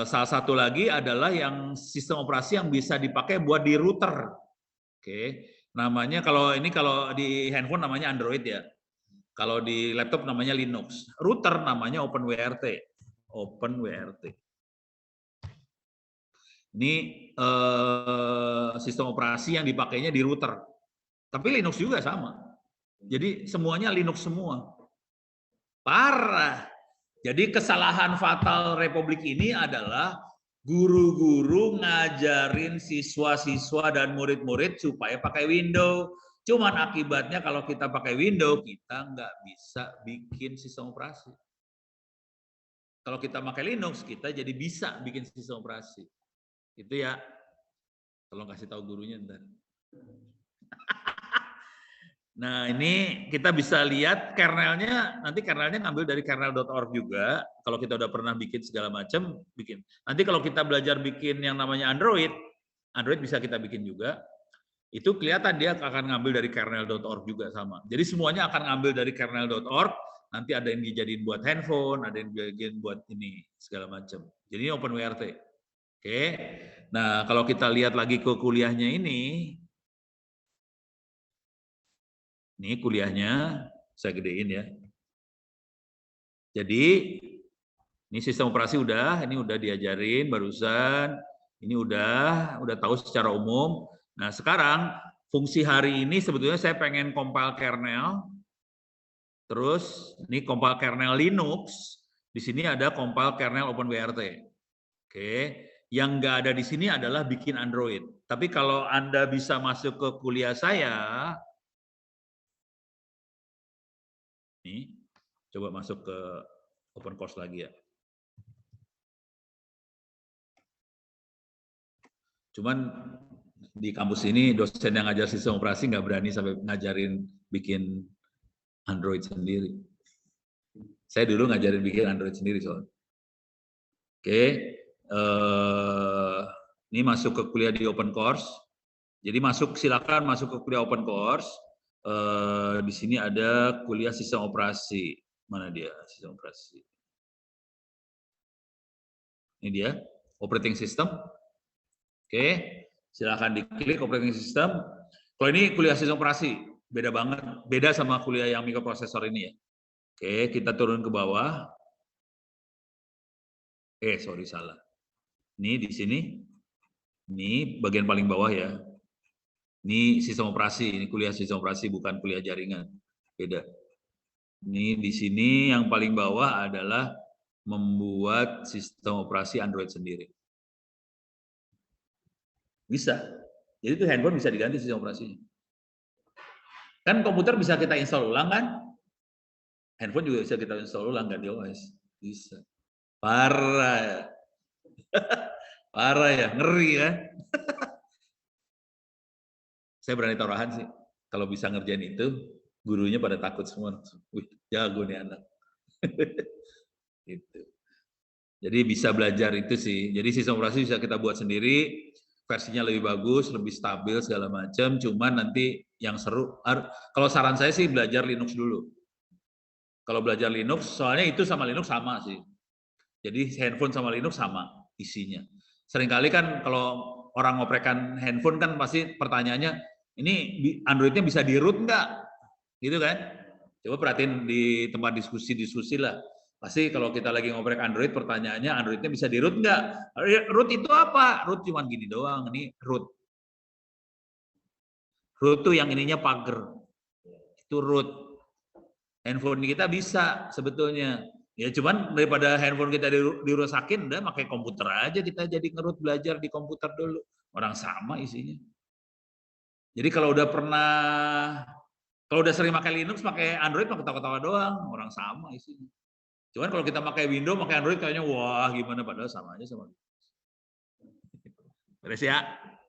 salah satu lagi adalah yang sistem operasi yang bisa dipakai buat di router. Oke, namanya kalau di handphone namanya Android ya. Kalau di laptop namanya Linux. Router namanya OpenWRT. OpenWRT. Ini sistem operasi yang dipakainya di router. Tapi Linux juga sama. Jadi semuanya Linux semua. Parah. Jadi kesalahan fatal Republik ini adalah Guru-guru ngajarin siswa-siswa dan murid-murid supaya pakai Windows. Cuman akibatnya kalau kita pakai Windows, kita nggak bisa bikin sistem operasi. Kalau kita pakai Linux, kita jadi bisa bikin sistem operasi. Itu ya, tolong kasih tahu gurunya ntar. Nah, ini kita bisa lihat kernelnya, nanti kernelnya ngambil dari kernel.org juga. Kalau kita udah pernah bikin segala macam, bikin. Nanti kalau kita belajar bikin yang namanya Android bisa kita bikin juga. Itu kelihatan dia akan ngambil dari kernel.org juga sama. Jadi semuanya akan ngambil dari kernel.org, nanti ada yang dijadiin buat handphone, ada yang dijadiin buat ini, segala macam. Jadi ini OpenWrt. Oke. Nah, kalau kita lihat lagi ke kuliahnya ini kuliahnya saya gedein ya. Jadi ini sistem operasi ini udah diajarin barusan, ini udah tahu secara umum. Nah, sekarang fungsi hari ini sebetulnya saya pengen compile kernel. Terus ini compile kernel Linux, di sini ada compile kernel OpenWrt. Oke, yang nggak ada di sini adalah bikin Android. Tapi kalau Anda bisa masuk ke kuliah saya, nih, coba masuk ke open course lagi ya. Cuman di kampus ini dosen yang ngajar sistem operasi nggak berani sampai ngajarin bikin Android sendiri. Saya dulu ngajarin bikin Android sendiri soalnya. Oke, ini masuk ke kuliah di open course. Jadi silakan masuk ke kuliah open course. Di sini ada kuliah sistem operasi. Mana dia sistem operasi? Ini dia operating system. Oke, silakan diklik operating system. Kalau ini kuliah sistem operasi, beda banget, beda sama kuliah yang mikroprosesor ini ya. Oke, kita turun ke bawah. Sorry salah. Ini di sini. Ini bagian paling bawah ya. Ini sistem operasi, ini kuliah sistem operasi bukan kuliah jaringan. Beda. Ini di sini yang paling bawah adalah membuat sistem operasi Android sendiri. Bisa. Jadi itu handphone bisa diganti sistem operasinya. Kan komputer bisa kita install ulang kan? Handphone juga bisa kita install ulang ganti OS. Bisa. Parah ya. Parah ya, ngeri ya. Saya berani taruhan sih, kalau bisa ngerjain itu, gurunya pada takut semua. Wih, jago nih anak. Gitu. Jadi bisa belajar itu sih. Jadi sistem operasi bisa kita buat sendiri, versinya lebih bagus, lebih stabil segala macam. Cuman nanti yang seru, kalau saran saya sih belajar Linux dulu. Kalau belajar Linux, soalnya itu sama Linux sama sih. Jadi handphone sama Linux sama isinya. Seringkali kan kalau orang ngoprekan handphone kan pasti pertanyaannya, ini Android-nya bisa di-root nggak? Gitu kan? Coba perhatiin di tempat diskusi-diskusi lah. Pasti kalau kita lagi ngoprek Android, pertanyaannya Android-nya bisa di-root nggak? Root itu apa? Root cuma gini doang, ini root. Root itu yang ininya pagar. Itu root. Handphone kita bisa sebetulnya. Ya cuman daripada handphone kita dirusakin, udah pakai komputer aja, kita jadi ngerut belajar di komputer dulu. Orang sama isinya. Jadi kalau udah sering pakai Linux, pakai Android, pakai ketawa-ketawa doang, orang sama isinya. Cuman kalau kita pakai Windows, pakai Android kayaknya wah gimana, padahal sama aja sama. Beres ya?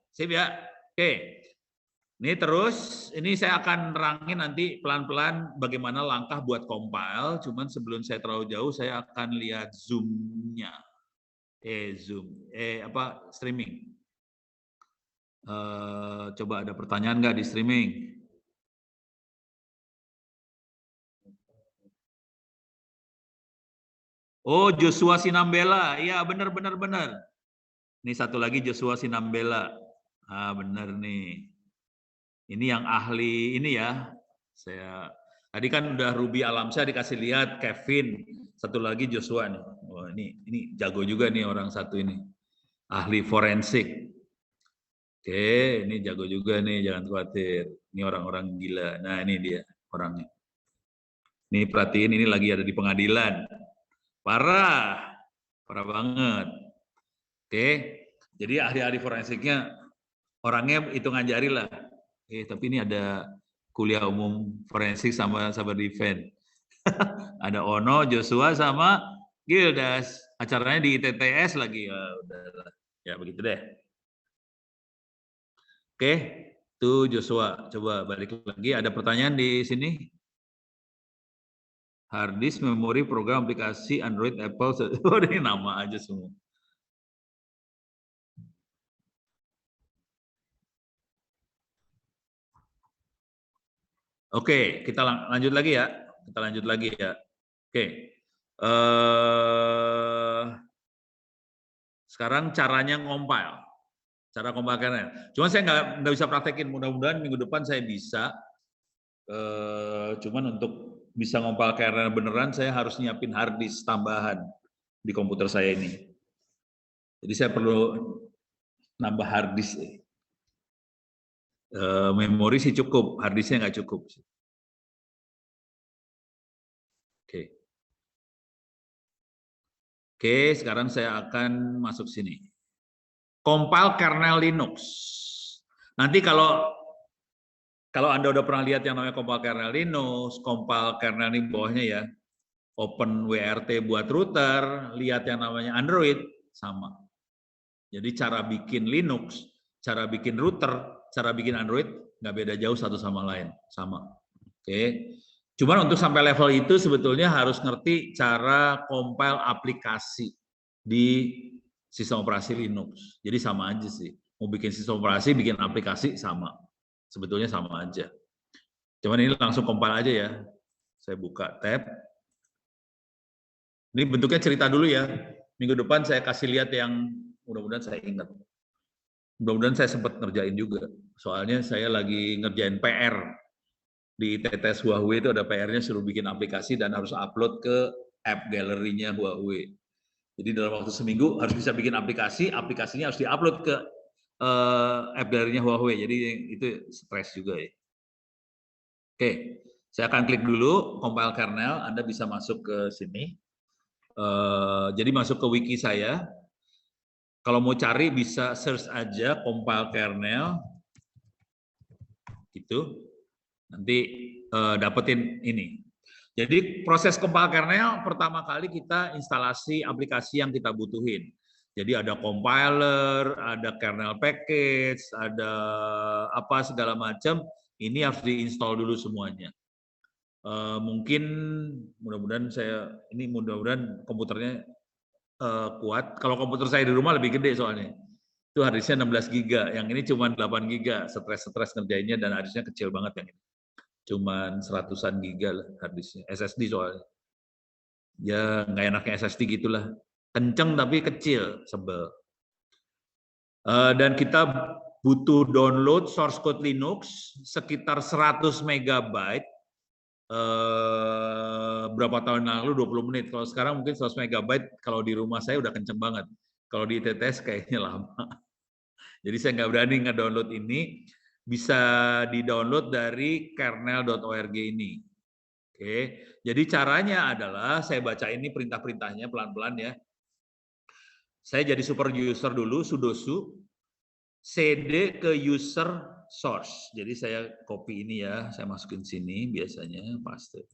Sip ya? Oke. Ini terus, ini saya akan nerangin nanti pelan-pelan bagaimana langkah buat compile, cuman sebelum saya terlalu jauh, saya akan lihat Zoom-nya. Streaming. Coba ada pertanyaan nggak di streaming? Oh, Joshua Sinambela. Iya, benar. Ini satu lagi Joshua Sinambela. Benar nih. Ini yang ahli ini ya. Tadi kan udah Ruby Alamsyah dikasih lihat, Kevin. Satu lagi Joshua nih. Oh, ini jago juga nih orang satu ini. Ahli forensik. Oke, ini jago juga nih, jangan khawatir. Ini orang-orang gila. Nah, ini dia orangnya. Ini perhatiin, ini lagi ada di pengadilan. Parah banget. Oke, jadi ahli-ahli forensiknya orangnya hitungan jari lah. Tapi ini ada kuliah umum forensik sama cyber defense. Ada Ono, Joshua sama Gildas. Acaranya di ITTS lagi. Ya udahlah. Ya begitu deh. Oke, itu Joshua. Coba balik lagi. Ada pertanyaan di sini? Hard disk, memori, program, aplikasi, Android, Apple. Oh, ini nama aja semua. Oke, kita lanjut lagi ya. Kita lanjut lagi ya. Oke. Sekarang caranya ngompil. Cara compile kernel. Cuma saya nggak bisa praktekin. Mudah-mudahan minggu depan saya bisa. Cuman untuk bisa ngompil kernel beneran, saya harus nyiapin hard disk tambahan di komputer saya ini. Jadi saya perlu nambah hard disk. Memori sih cukup, hard disknya nggak cukup. Oke, sekarang saya akan masuk sini. Compile kernel Linux. Nanti kalau Anda udah pernah lihat yang namanya compile kernel Linux, compile kernel ini bawahnya ya, Open WRT buat router, lihat yang namanya Android, sama. Jadi cara bikin Linux, cara bikin router, cara bikin Android, nggak beda jauh satu sama lain, sama. Oke. Cuman untuk sampai level itu sebetulnya harus ngerti cara compile aplikasi di sistem operasi Linux. Jadi sama aja sih. Mau bikin sistem operasi, bikin aplikasi sama. Sebetulnya sama aja. Cuman ini langsung compile aja ya. Saya buka tab. Ini bentuknya cerita dulu ya. Minggu depan saya kasih lihat yang mudah-mudahan saya ingat. Mudah-mudahan saya sempat ngerjain juga. Soalnya saya lagi ngerjain PR. Di ITTS Huawei itu ada PR-nya suruh bikin aplikasi dan harus upload ke app gallery-nya Huawei. Jadi dalam waktu seminggu harus bisa bikin aplikasi, aplikasinya harus diupload ke app gallery-nya Huawei. Jadi itu stres juga ya. Oke, saya akan klik dulu compile kernel. Anda bisa masuk ke sini. Jadi masuk ke wiki saya. Kalau mau cari bisa search aja compile kernel. Gitu. Nanti dapetin ini. Jadi proses compile kernel pertama kali kita instalasi aplikasi yang kita butuhin. Jadi ada compiler, ada kernel package, ada apa segala macam. Ini harus diinstal dulu semuanya. Mungkin mudah-mudahan komputernya kuat. Kalau komputer saya di rumah lebih gede soalnya. Itu harddisknya 16 GB, yang ini cuma 8 GB. Stres ngerjainnya dan harddisknya kecil banget yang ini. Cuman 100-an giga lah harddisknya, SSD soalnya. Ya nggak enaknya SSD gitulah. Kenceng tapi kecil, sebel. Dan kita butuh download source code Linux sekitar 100 MB. Berapa tahun lalu 20 menit. Kalau sekarang mungkin 100 MB kalau di rumah saya udah kenceng banget. Kalau di ITTS kayaknya lama. Jadi saya nggak berani nge-download ini. Bisa di-download dari kernel.org ini. Oke, jadi caranya adalah saya baca ini perintah-perintahnya pelan-pelan ya. Saya jadi super user dulu, sudoku cd ke user source. Jadi saya copy ini ya, saya masukin sini biasanya paste.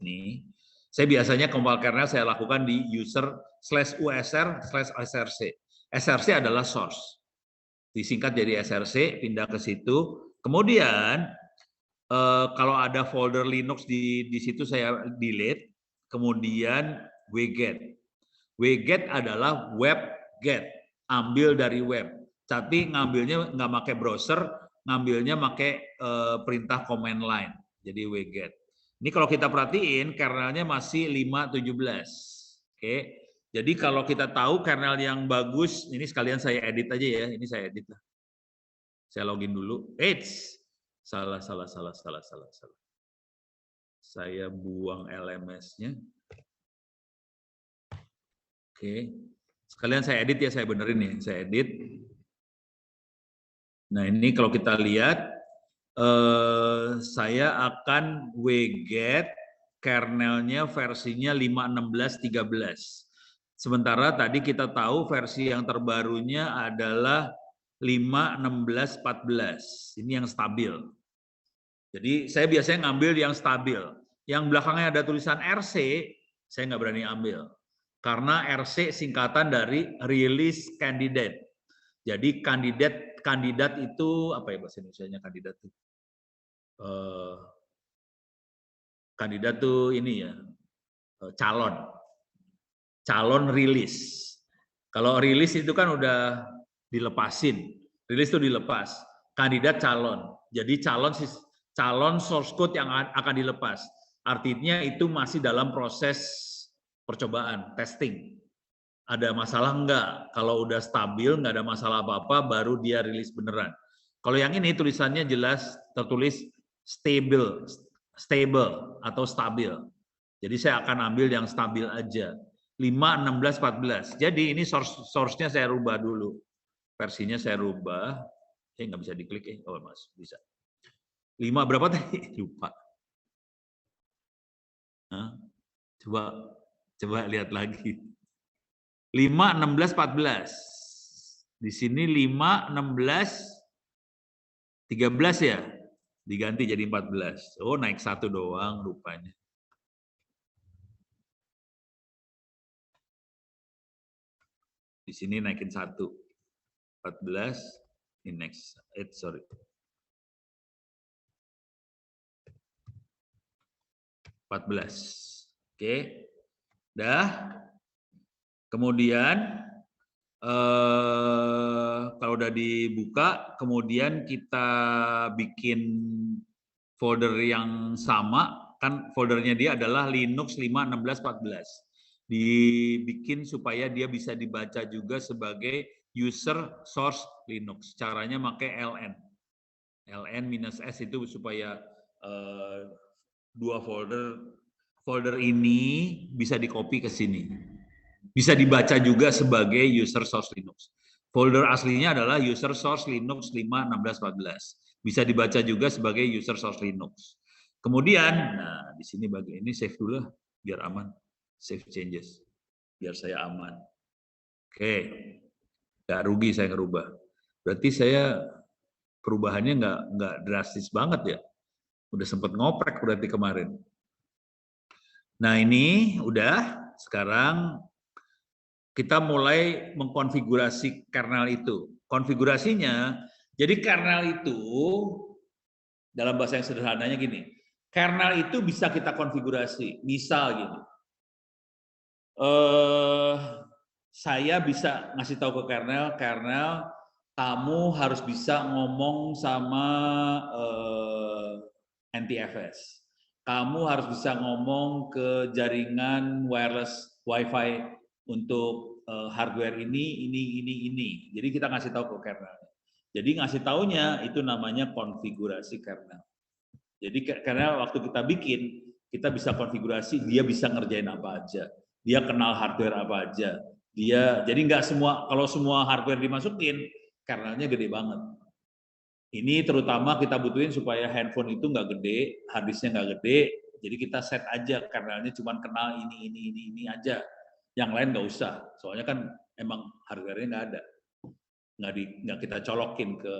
Ini. Saya biasanya compile kernel saya lakukan di user/usr/src. src adalah source. Disingkat jadi src, pindah ke situ. Kemudian kalau ada folder Linux di situ saya delete, kemudian wget. Wget adalah webget, ambil dari web. Tapi ngambilnya nggak pakai browser, ngambilnya pakai perintah command line. Jadi wget. Ini kalau kita perhatiin kernelnya masih 5.17. Oke. Jadi kalau kita tahu kernel yang bagus, ini sekalian saya edit aja ya. Ini saya edit lah. Saya login dulu. Salah. Saya buang LMS-nya. Oke. Sekalian saya edit ya, saya benerin ya. Saya edit. Nah, ini kalau kita lihat, saya akan wget kernelnya versinya 5.16.13. Sementara tadi kita tahu versi yang terbarunya adalah 5, 16, 14. Ini yang stabil. Jadi saya biasanya ngambil yang stabil. Yang belakangnya ada tulisan RC, saya nggak berani ambil. Karena RC singkatan dari Release Candidate. Jadi kandidat itu, apa ya bahasa Indonesianya kandidat itu? Kandidat tuh ini ya, calon rilis. Kalau rilis itu kan udah dilepasin, rilis itu dilepas. Kandidat calon, jadi calon source code yang akan dilepas. Artinya itu masih dalam proses percobaan, testing. Ada masalah enggak? Kalau udah stabil, nggak ada masalah apa-apa, baru dia rilis beneran. Kalau yang ini tulisannya jelas tertulis stable atau stabil. Jadi saya akan ambil yang stabil aja. 5, 16, 14. Jadi ini source-nya saya rubah dulu. Versinya saya rubah. Nggak bisa diklik. Oh, Mas, bisa. 5 berapa tadi? Lupa. Hah? Coba lihat lagi. 5, 16, 14. Di sini 5, 16, 13 ya? Diganti jadi 14. Oh, naik 1 doang rupanya. Di sini naikin 1. 14, ini next. Sorry. 14. Oke. Dah. Kemudian kalau udah dibuka, kemudian kita bikin folder yang sama, kan foldernya dia adalah Linux 5, 16, 14. Dibikin supaya dia bisa dibaca juga sebagai user source Linux. Caranya pakai ln. ln-s itu supaya dua folder ini bisa di-copy ke sini. Bisa dibaca juga sebagai user source Linux. Folder aslinya adalah user source Linux 5, 16, 14. Bisa dibaca juga sebagai user source Linux. Kemudian, nah di sini bagian ini save dulu biar aman. Save changes. Biar saya aman. Oke. Nggak rugi saya ngerubah. Berarti saya perubahannya nggak drastis banget ya. Udah sempat ngoprek berarti kemarin. Nah ini udah. Sekarang kita mulai mengkonfigurasi kernel itu. Konfigurasinya, jadi kernel itu, dalam bahasa yang sederhananya gini, kernel itu bisa kita konfigurasi. Misal gini, saya bisa ngasih tahu ke kernel, kamu harus bisa ngomong sama NTFS. Kamu harus bisa ngomong ke jaringan wireless Wi-Fi untuk hardware ini. Jadi kita ngasih tahu ke kernel. Jadi ngasih taunya itu namanya konfigurasi kernel. Jadi kernel waktu kita bikin, kita bisa konfigurasi dia bisa ngerjain apa aja. Dia kenal hardware apa aja. Jadi nggak semua, kalau semua hardware dimasukin, kernelnya gede banget. Ini terutama kita butuhin supaya handphone itu nggak gede, harddisknya nggak gede, jadi kita set aja kernelnya cuma kenal ini aja, yang lain nggak usah, soalnya kan emang hardware-nya nggak ada, nggak kita colokin ke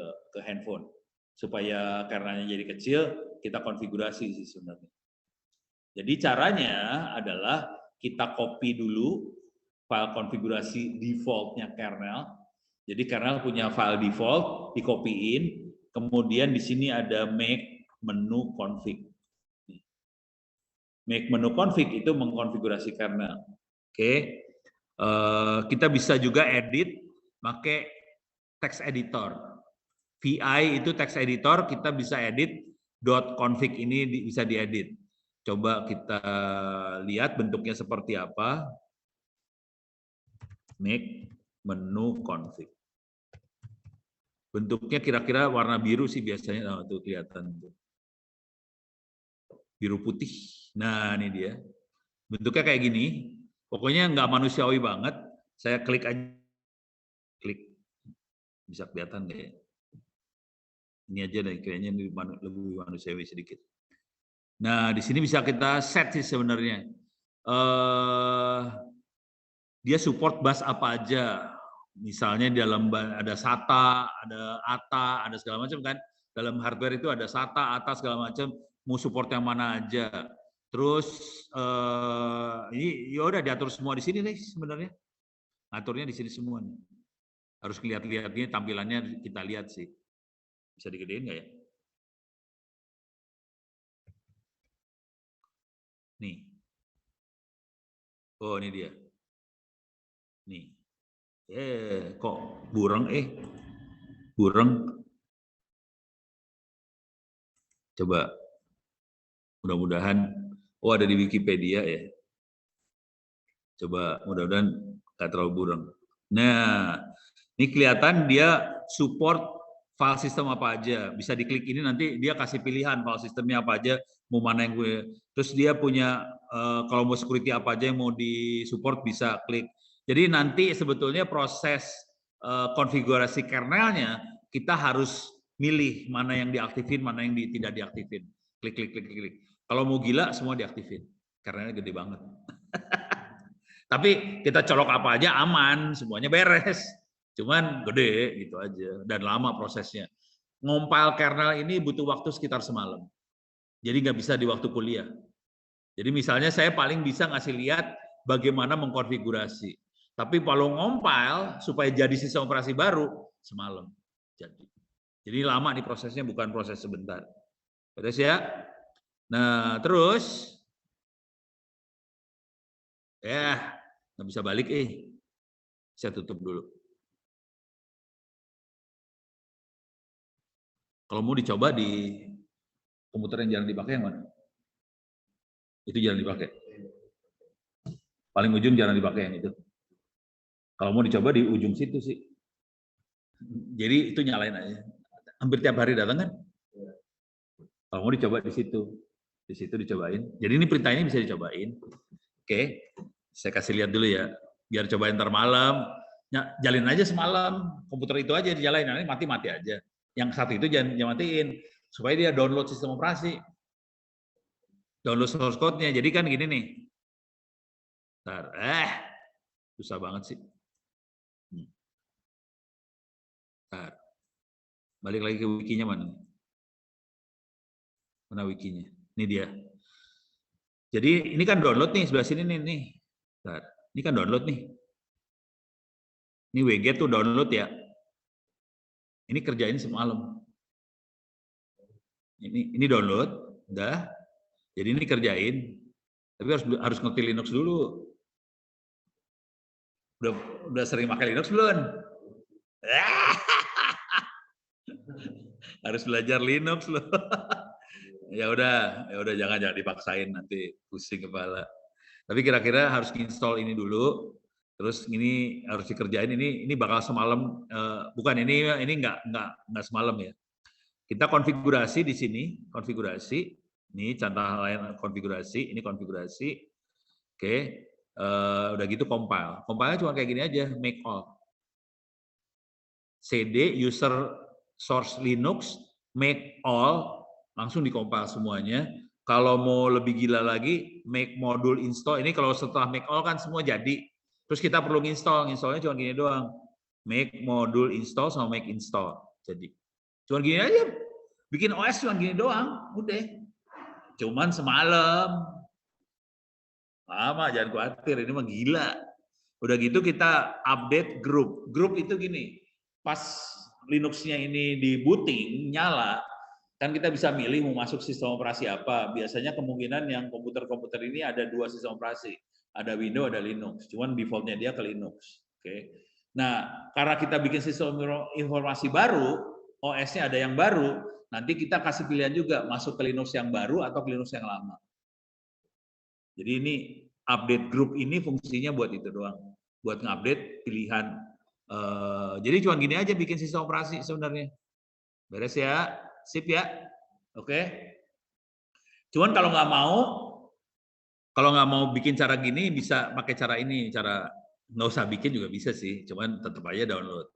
handphone, supaya kernelnya jadi kecil, kita konfigurasi sih sebenarnya. Jadi caranya adalah kita copy dulu file konfigurasi default-nya kernel, jadi kernel punya file default, di-copyin, kemudian di sini ada make menu config. Make menu config itu mengkonfigurasi kernel. Oke. Kita bisa juga edit pakai text editor. VI itu text editor, kita bisa edit .config ini bisa diedit. Coba kita lihat bentuknya seperti apa. Make menu config. Bentuknya kira-kira warna biru sih biasanya, tuh kelihatan tuh. Biru putih. Nah, ini dia. Bentuknya kayak gini. Pokoknya nggak manusiawi banget. Saya klik aja. Klik. Bisa kelihatan nggak ya? Ini aja deh, kayaknya lebih manusiawi sedikit. Nah, di sini bisa kita set sih sebenarnya. dia support bus apa aja. Misalnya di dalam ada SATA, ada ATA, ada segala macam kan. Dalam hardware itu ada SATA, ATA segala macam. Mau support yang mana aja. Terus ini ya udah diatur semua di sini nih sebenarnya. Aturnya di sini semua nih. Harus lihat-lihat ini tampilannya kita lihat sih. Bisa digedein nggak ya? Nih. Oh, ini dia. Nih. Kok bureng bureng. Coba. Mudah-mudahan ada di Wikipedia ya. Coba mudah-mudahan nggak terlalu bureng. Nah, ini kelihatan dia support file system apa aja. Bisa diklik ini nanti dia kasih pilihan file sistemnya apa aja, mau mana yang gue. Terus dia punya kalau mau security apa aja yang mau di support bisa klik. Jadi nanti sebetulnya proses konfigurasi kernelnya kita harus milih mana yang diaktifin, mana yang tidak diaktifin. Klik, klik, klik, klik. Kalau mau gila semua diaktifin. Kernelnya gede banget. Tapi kita colok apa aja aman, semuanya beres. Cuman gede gitu aja dan lama prosesnya. Ngompil kernel ini butuh waktu sekitar semalam. Jadi nggak bisa di waktu kuliah. Jadi misalnya saya paling bisa ngasih lihat bagaimana mengkonfigurasi. Tapi kalau ngompil supaya jadi sistem operasi baru semalam. Jadi lama nih prosesnya, bukan proses sebentar. Beres ya? Nah, terus ya nggak bisa balik saya tutup dulu. Kalau mau dicoba di komputer yang jarang dipakai yang mana? Itu jarang dipakai. Paling ujung jarang dipakai yang itu. Kalau mau dicoba di ujung situ sih. Jadi itu nyalain aja. Hampir tiap hari datang kan? Kalau mau dicoba di situ. Di situ dicobain. Jadi ini perintah ini bisa dicobain. Oke. Saya kasih lihat dulu ya. Biar cobain ntar malam. Jalin aja semalam. Komputer itu aja dijalain. Nanti mati-mati aja. Yang satu itu jangan matiin. Supaya dia download sistem operasi. Download source code-nya. Jadi kan gini nih. Bentar. Susah banget sih. Bentar. Balik lagi ke wikinya mana? Mana wikinya? Ini dia. Jadi ini kan download nih sebelah sini nih. Bentar. Ini kan download nih. Ini WG tuh download ya. Ini kerjain semalam. Ini download, udah. Jadi ini kerjain. Tapi harus ngerti Linux dulu. Udah sering pakai Linux belum? Harus belajar Linux loh. ya udah jangan dipaksain nanti pusing kepala. Tapi kira-kira harus install ini dulu. Terus ini harus dikerjain ini bakal semalam bukan ini nggak semalam ya. Kita konfigurasi di sini, konfigurasi. Ini contoh lain konfigurasi, ini konfigurasi. Oke. Udah gitu compile. Compile cuma kayak gini aja, make all. CD user source Linux make all langsung dikompil semuanya. Kalau mau lebih gila lagi make module install. Ini kalau setelah make all kan semua jadi. Terus kita perlu installnya cuma gini doang. Make module install sama make install. Jadi cuma gini aja. Bikin OS cuma gini doang, udah. Cuman semalam. Lama, jangan khawatir, ini mah gila. Udah gitu kita update grup. Grup itu gini, pas Linux-nya ini di booting, nyala, kan kita bisa milih mau masuk sistem operasi apa. Biasanya kemungkinan yang komputer-komputer ini ada 2 sistem operasi. Ada Windows, ada Linux. Cuman default-nya dia ke Linux. Oke. Nah, karena kita bikin sistem informasi baru, OS-nya ada yang baru, nanti kita kasih pilihan juga masuk ke Linux yang baru atau ke Linux yang lama. Jadi ini update grup ini fungsinya buat itu doang, buat ngupdate pilihan. Jadi cuma gini aja bikin sistem operasi sebenarnya. Beres ya, sip ya, oke. Cuman kalau nggak mau bikin cara gini bisa pakai cara ini, cara nggak usah bikin juga bisa sih, cuman tetap aja download.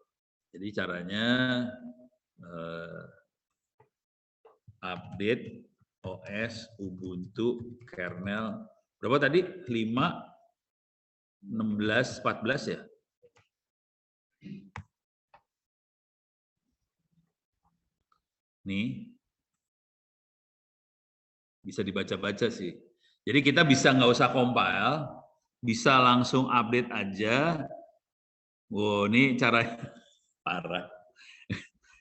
Jadi caranya update OS Ubuntu kernel berapa tadi? 5 16, 14 ya. Nih, bisa dibaca-baca sih. Jadi kita bisa nggak usah compile, bisa langsung update aja. Wow, ini cara parah.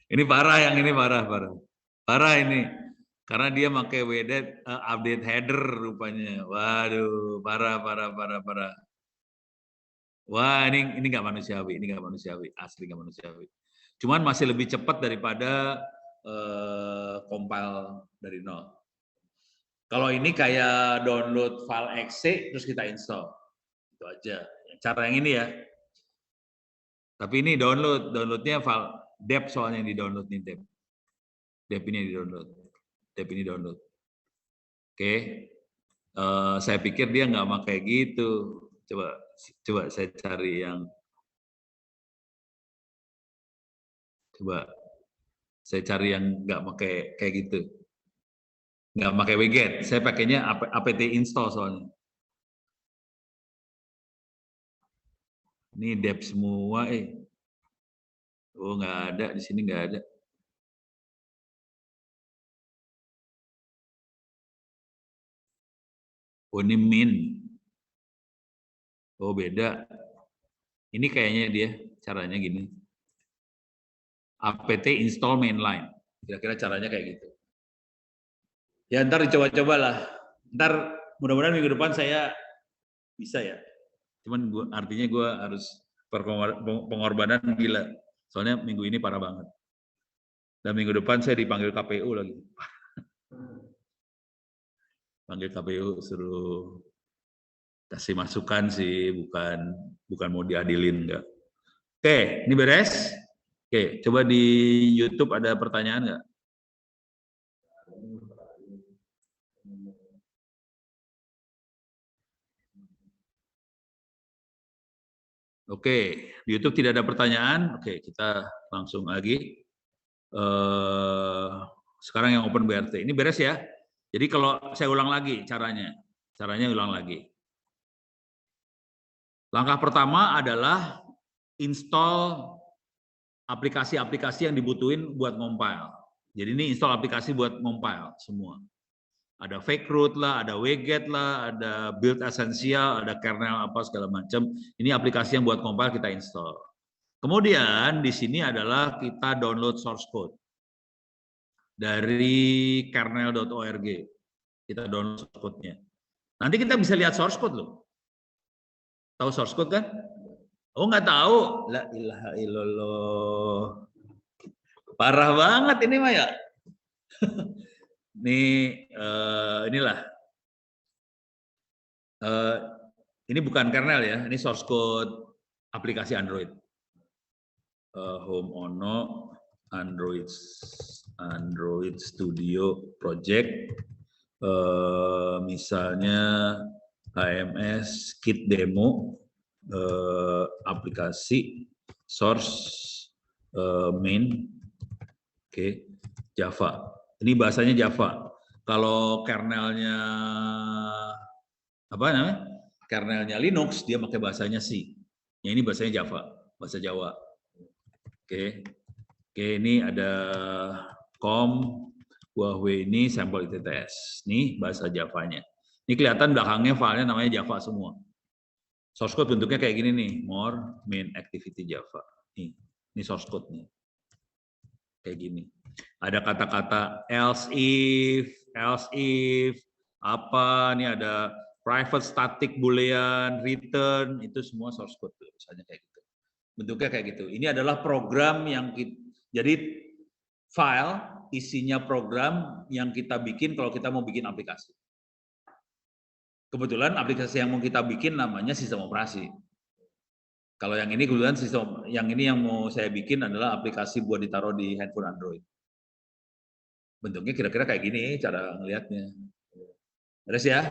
Ini parah, yang ini parah. Parah ini. Karena dia pakai update header rupanya. Waduh, parah. Wah, ini nggak manusiawi, asli nggak manusiawi. Cuman masih lebih cepat daripada compile dari nol. Kalau ini kayak download file exe terus kita install, itu aja. Cara yang ini ya. Tapi ini downloadnya file dep soalnya yang di download nih dep. Dep ini di download. Oke. Saya pikir dia nggak pakai gitu. Coba saya cari yang. Coba saya cari yang nggak pakai kayak gitu. Nggak pakai widget. Saya pakainya apt install soalnya. Ini dep semua. Oh, nggak ada di sini, nggak ada. Oh, ini min. Oh, beda. Ini kayaknya dia caranya gini. apt install mainline. Kira-kira caranya kayak gitu. Ya ntar dicoba-coba lah. Ntar mudah-mudahan minggu depan saya bisa ya. Cuman artinya gue harus pengorbanan gila. Soalnya minggu ini parah banget. Dan minggu depan saya dipanggil KPU lagi. Panggil KPU suruh kasih masukan sih, bukan mau diadilin enggak. Oke, ini beres. Oke, coba di YouTube ada pertanyaan nggak? Oke, di YouTube tidak ada pertanyaan. Oke, kita langsung lagi. Sekarang yang Open BRT. Ini beres ya. Jadi kalau saya ulang lagi caranya ulang lagi. Langkah pertama adalah install aplikasi-aplikasi yang dibutuhin buat compile. Jadi ini install aplikasi buat compile semua. Ada fake root lah, ada wget lah, ada build essential, ada kernel apa segala macam. Ini aplikasi yang buat compile kita install. Kemudian di sini adalah kita download source code dari kernel.org. Kita download source code-nya. Nanti kita bisa lihat source code loh. Tahu source code kan? Oh, nggak tahu. La ilaha illallah. Parah banget ini mah ya. Inilah. Ini bukan kernel ya, ini source code aplikasi Android. Home Ono, Android Studio Project, misalnya HMS Kit Demo, aplikasi source main, oke, Java. Ini bahasanya Java. Kalau kernelnya apa namanya? Kernelnya Linux dia pakai bahasanya C. Ya, ini bahasanya Java, bahasa Jawa. Oke, ini ada Huawei ini sampel ITTS. Nih bahasa Java-nya. Ini kelihatan belakangnya filenya namanya Java semua. Source code bentuknya kayak gini nih, more main activity Java. Ini source code nih. Kayak gini. Ada kata-kata else if, apa, ini ada private static boolean, return, itu semua source code tuh, misalnya kayak gitu. Bentuknya kayak gitu. Ini adalah program yang jadi file isinya program yang kita bikin kalau kita mau bikin aplikasi. Kebetulan aplikasi yang mau kita bikin namanya sistem operasi. Kalau yang ini kebetulan yang mau saya bikin adalah aplikasi buat ditaruh di handphone Android. Bentuknya kira-kira kayak gini cara ngelihatnya. Beres ya?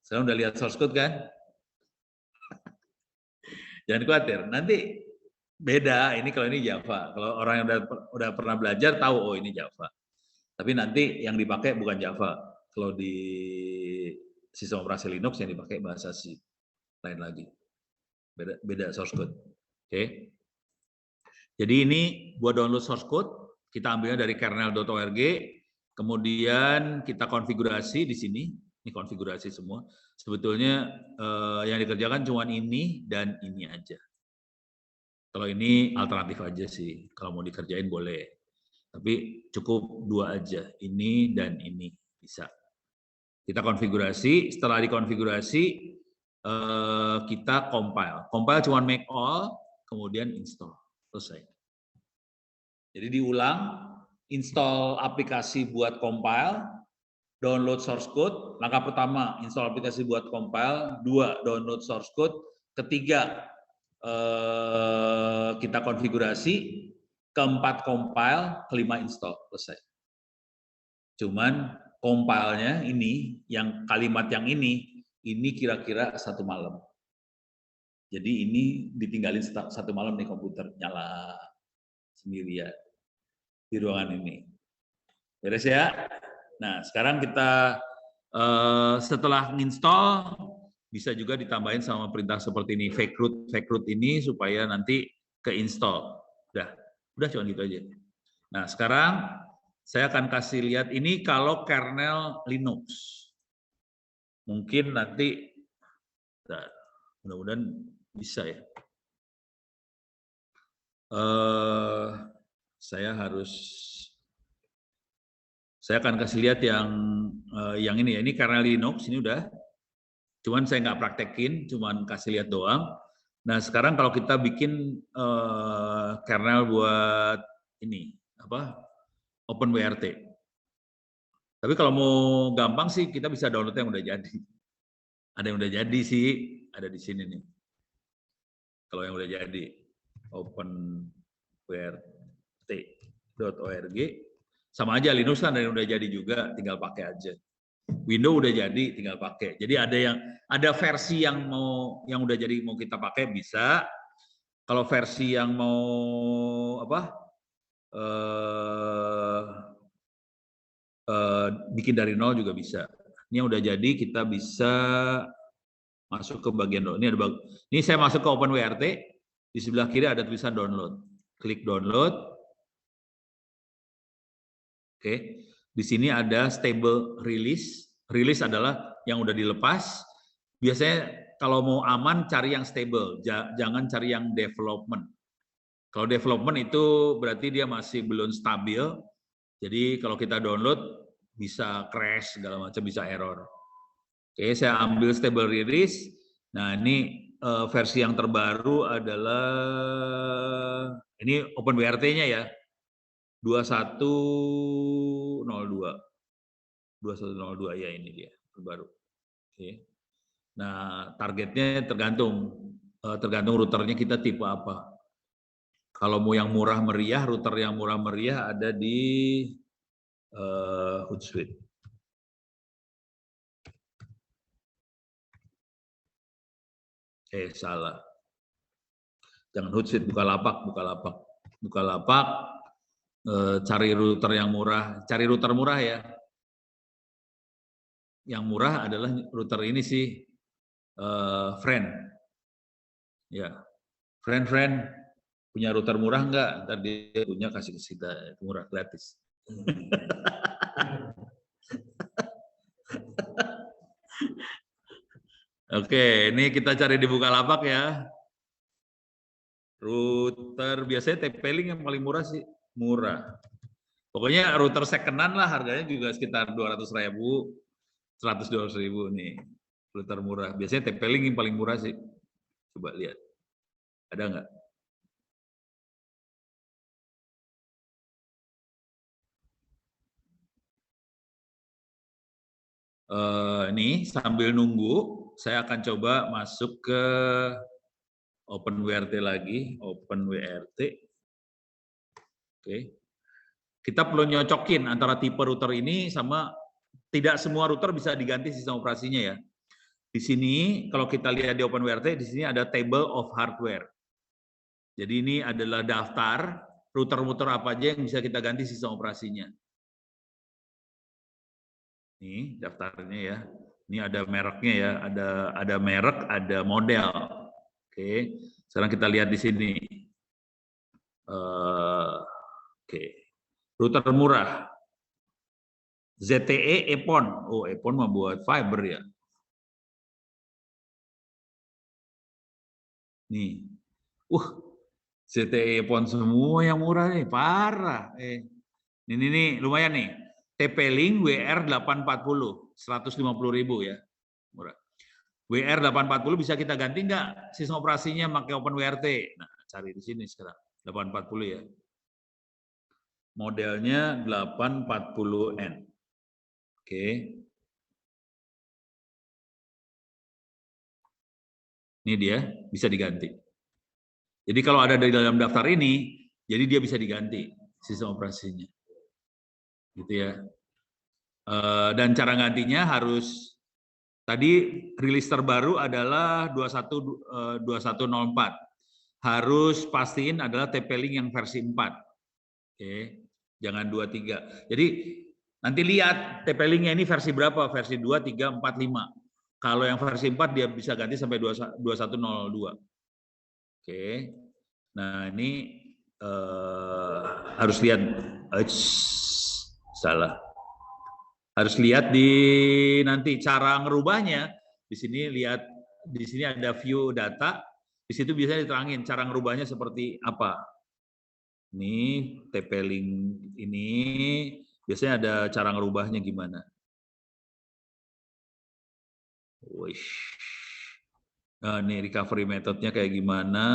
Sekarang udah lihat source code kan? Jangan khawatir, nanti beda. Ini kalau ini Java. Kalau orang yang udah pernah belajar tahu, oh ini Java. Tapi nanti yang dipakai bukan Java. Kalau di sistem operasi Linux yang dipakai bahasa C. Lain lagi. beda source code. Oke. Jadi ini buat download source code, kita ambilnya dari kernel.org, kemudian kita konfigurasi di sini, ini konfigurasi semua. Sebetulnya yang dikerjakan cuma ini dan ini aja. Kalau ini alternatif aja sih, kalau mau dikerjain boleh. Tapi cukup 2 aja, ini dan ini bisa. Kita konfigurasi, setelah dikonfigurasi kita compile. Compile cuma make all, kemudian install. Selesai. Jadi diulang, install aplikasi buat compile, download source code. Langkah pertama, install aplikasi buat compile. 2, download source code. Ketiga, kita konfigurasi. Keempat, compile. Kelima, install. Selesai. Cuman compile-nya ini, yang kalimat yang ini kira-kira 1 malam. Jadi ini ditinggalin 1 malam nih komputer nyala sendirian di ruangan ini. Beres ya? Nah, sekarang kita setelah install bisa juga ditambahin sama perintah seperti ini, fake root ini supaya nanti ke install. Udah cuma gitu aja. Nah, sekarang saya akan kasih lihat ini kalau kernel Linux. Mungkin nanti mudah-mudahan bisa ya. Saya akan kasih lihat yang ini ya. Ini kernel Linux, ini udah. Cuman saya nggak praktekin, cuman kasih lihat doang. Nah, sekarang kalau kita bikin kernel buat ini apa? OpenWRT. Tapi kalau mau gampang sih kita bisa download yang udah jadi. Ada yang udah jadi sih, ada di sini nih. Kalau yang udah jadi openwrt.org sama aja, Linux kan ada yang udah jadi juga, tinggal pakai aja. Windows udah jadi, tinggal pakai. Jadi ada versi yang udah jadi mau kita pakai bisa. Kalau versi yang mau bikin dari nol juga bisa. Ini yang udah jadi kita bisa masuk ke bagian download. Ini saya masuk ke OpenWRT, di sebelah kiri ada tulisan download. Klik download. Oke. Di sini ada stable release. Release adalah yang udah dilepas. Biasanya kalau mau aman cari yang stable, jangan cari yang development. Kalau development itu berarti dia masih belum stabil. Jadi kalau kita download bisa crash segala macam, bisa error. Oke, saya ambil stable release. Nah, ini versi yang terbaru adalah ini OpenWRT-nya ya. 2102. 2102 ya, ini dia terbaru. Oke. Nah, targetnya tergantung routernya kita tipe apa. Kalau mau yang murah meriah, router yang murah meriah ada di Hootsuite. Salah. Jangan Hootsuite, Bukalapak. Cari router yang murah, cari router murah ya. Yang murah adalah router ini sih, Friend. Ya, Friend punya router murah nggak? Ntar dia punya kasih ke kita, murah gratis. Oke, ini kita cari di Bukalapak ya. Router biasanya TP-Link yang paling murah sih, murah. Pokoknya router second-an lah, harganya juga sekitar 200.000, 100-200.000 nih. Router murah. Biasanya TP-Link yang paling murah sih. Coba lihat. Ada nggak? Ini sambil nunggu, saya akan coba masuk ke OpenWRT lagi, OpenWRT. Oke. Kita perlu nyocokin antara tipe router ini sama, tidak semua router bisa diganti sistem operasinya ya. Di sini kalau kita lihat di OpenWRT, di sini ada table of hardware. Jadi ini adalah daftar router-router apa aja yang bisa kita ganti sistem operasinya. Ini daftarnya ya. Ini ada mereknya ya, ada merek, ada model. Oke, sekarang kita lihat di sini. Oke, router murah. ZTE Epon. Oh, Epon membuat fiber ya. Nih. ZTE Epon semua yang murah nih, parah. Ini nih lumayan nih. TP-Link WR 840, 150.000 ya. Murah. WR 840 bisa kita ganti nggak sistem operasinya pakai OpenWRT? Nah, cari di sini sekarang. 840 ya. Modelnya 840N. Oke. Ini dia, bisa diganti. Jadi kalau ada di dalam daftar ini, jadi dia bisa diganti sistem operasinya. Gitu ya. Dan cara gantinya harus, tadi rilis terbaru adalah 2104. Harus pastiin adalah TP-Link yang versi 4. Oke, jangan 23. Jadi nanti lihat TP-Linknya ini versi berapa, versi 2, 3, 4, 5. Kalau yang versi 4 dia bisa ganti sampai 2102. Oke, nah ini harus lihat, salah. Harus lihat di nanti cara ngerubahnya. Di sini lihat, di sini ada view data. Di situ bisa diterangin cara ngerubahnya seperti apa. Ini TP-Link ini biasanya ada cara ngerubahnya gimana. Wish. Nah, ini recovery methodnya kayak gimana,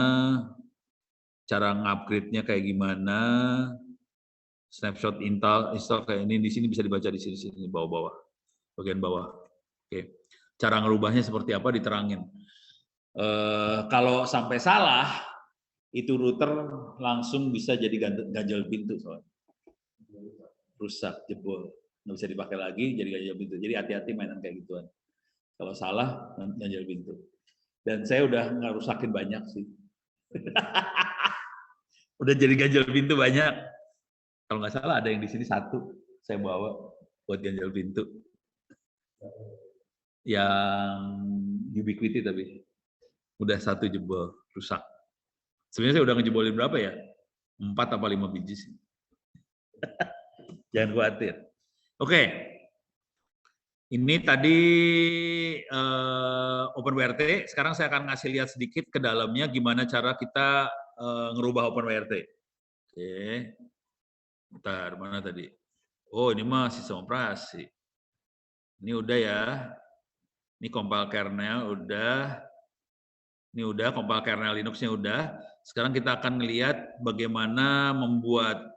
cara ngupgrade-nya kayak gimana, snapshot install kayak ini, di sini bisa dibaca di sini bawah-bawah, bagian bawah. Oke, cara ngerubahnya seperti apa diterangin. Kalau sampai salah, itu router langsung bisa jadi ganjal pintu soalnya. Rusak, jebol, nggak bisa dipakai lagi, jadi ganjal pintu. Jadi hati-hati mainan kayak gituan. Kalau salah, ganjal pintu. Dan saya udah ngerusakin banyak sih. Udah jadi ganjal pintu banyak. Kalau nggak salah ada yang di sini satu, saya bawa buat ganjal pintu. Yang Ubiquiti tapi udah satu jebol, rusak. Sebenarnya saya udah ngejebolin berapa ya? 4 apa 5 biji sih. Jangan khawatir. Oke. Ini tadi OpenWRT. Sekarang saya akan ngasih lihat sedikit ke dalamnya gimana cara kita ngerubah OpenWRT. Oke. Bentar, mana tadi? Oh, ini mah sistem operasi. Ini udah ya. Ini compile kernel udah. Ini udah, compile kernel Linux-nya udah. Sekarang kita akan melihat bagaimana membuat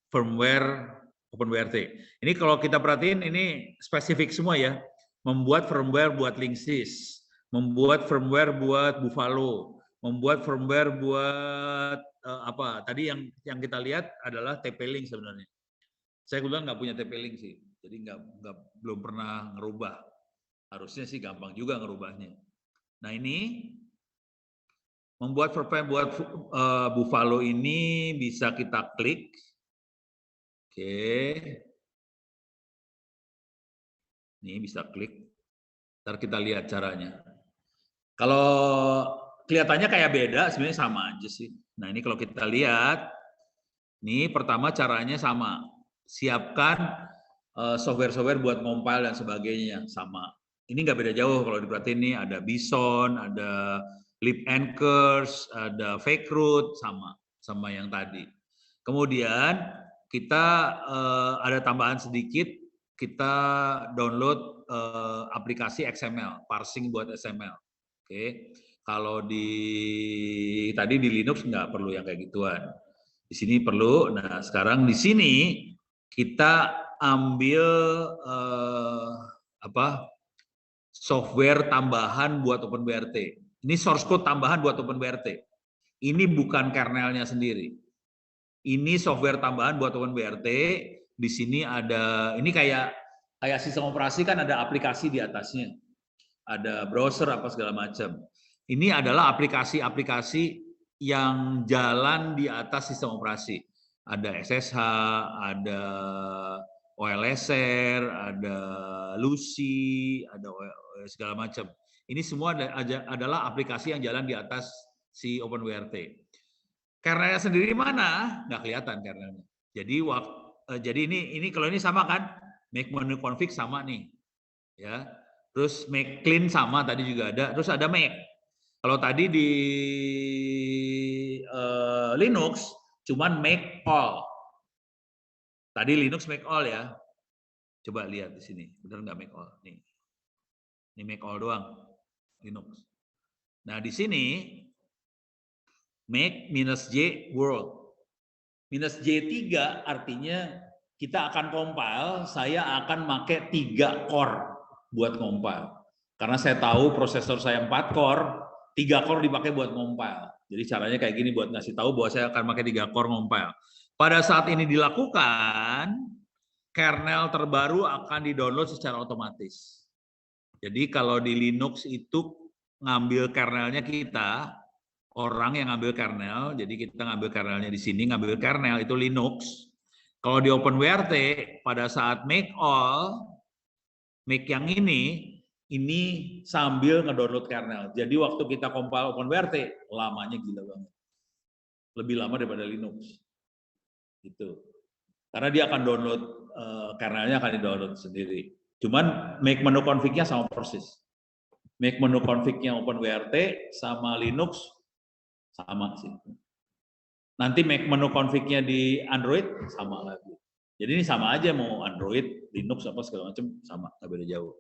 firmware OpenWRT. Ini kalau kita perhatiin ini spesifik semua ya. Membuat firmware buat Linksys, membuat firmware buat Buffalo, membuat firmware buat apa? Tadi yang kita lihat adalah TP-Link sebenarnya. Saya kebetulan nggak punya TP-Link sih, jadi belum pernah ngerubah. Harusnya sih gampang juga ngerubahnya. Nah ini membuat firmware buat Buffalo ini bisa kita klik. Oke. Ini bisa klik. Ntar kita lihat caranya. Kalau kelihatannya kayak beda, sebenarnya sama aja sih. Nah ini kalau kita lihat, ini pertama caranya sama. Siapkan software-software buat compile dan sebagainya, sama. Ini nggak beda jauh kalau diperhatiin nih, ada Bison, ada libanchors, ada fakeroot, sama yang tadi. Kemudian kita ada tambahan sedikit, kita download aplikasi XML, parsing buat XML. Oke, kalau tadi di Linux nggak perlu yang kayak gituan. Di sini perlu. Nah, sekarang di sini kita ambil software tambahan buat OpenWRT. Ini source code tambahan buat OpenWRT. Ini bukan kernelnya sendiri. Ini software tambahan buat OpenWRT. Di sini ada, ini kayak sistem operasi kan ada aplikasi di atasnya. Ada browser apa segala macam. Ini adalah aplikasi-aplikasi yang jalan di atas sistem operasi. Ada SSH, ada OLSR, ada Lucy, ada segala macam. Ini semua adalah aplikasi yang jalan di atas si OpenWRT. Kernelnya sendiri mana? Nggak kelihatan kernelnya. Jadi ini kalau ini sama kan? Make menu config sama nih, ya. Terus make clean sama tadi juga ada. Terus ada make. Kalau tadi di Linux cuman make all. Tadi Linux make all ya. Coba lihat di sini, benar nggak make all? Nih, ini make all doang. Linux. Nah, di sini make -j world. -j3 artinya kita akan compile, saya akan pakai 3 core buat compile. Karena saya tahu prosesor saya 4 core, 3 core dipakai buat compile. Jadi caranya kayak gini buat ngasih tahu bahwa saya akan pakai 3 core compile. Pada saat ini dilakukan, kernel terbaru akan di-download secara otomatis. Jadi kalau di Linux itu ngambil kernelnya kita, orang yang ngambil kernel, jadi kita ngambil kernelnya di sini, ngambil kernel itu Linux. Kalau di OpenWRT, pada saat make all, make yang ini sambil ngedownload kernel. Jadi waktu kita compile OpenWRT, lamanya gila banget. Lebih lama daripada Linux. Gitu. Karena dia akan download, kernelnya akan di-download sendiri. Cuman make menu config-nya sama persis. Make menu config-nya OpenWRT sama Linux sama sih. Nanti make menu config-nya di Android sama lagi. Jadi ini sama aja mau Android, Linux apa segala macam sama, nggak beda jauh.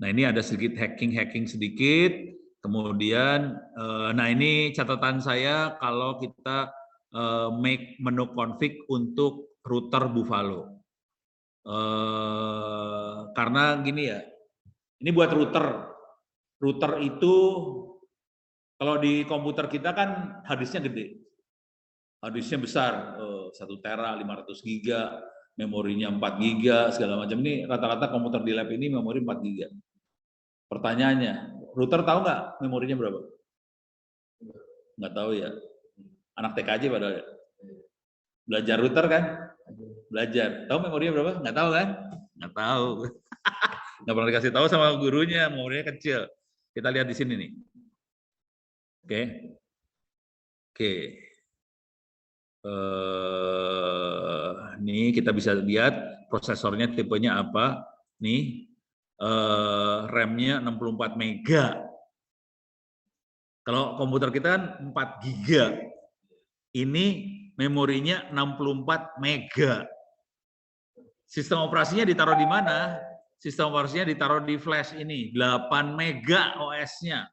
Nah ini ada sedikit hacking sedikit. Kemudian, nah ini catatan saya kalau kita make menu config untuk router Buffalo. Karena gini ya, ini buat router. Router itu kalau di komputer kita kan harddisknya gede, harddisknya besar, 1 tera, 500 giga, memorinya 4 giga, segala macam. Ini rata-rata komputer di lab ini memori 4 giga. Pertanyaannya, router tahu nggak memorinya berapa? Nggak tahu ya. Anak TK aja padahal ya. Belajar router kan? Belajar. Tahu memorinya berapa? Nggak tahu kan? Nggak tahu. Nggak pernah dikasih tahu sama gurunya, memorinya kecil. Kita lihat di sini nih. Oke. Nih kita bisa lihat prosesornya tipenya apa. Nih, RAM-nya 64 mega. Kalau komputer kita kan 4 giga. Ini memorinya 64 mega. Sistem operasinya ditaruh di mana? Sistem operasinya ditaruh di flash ini, 8 mega OS-nya.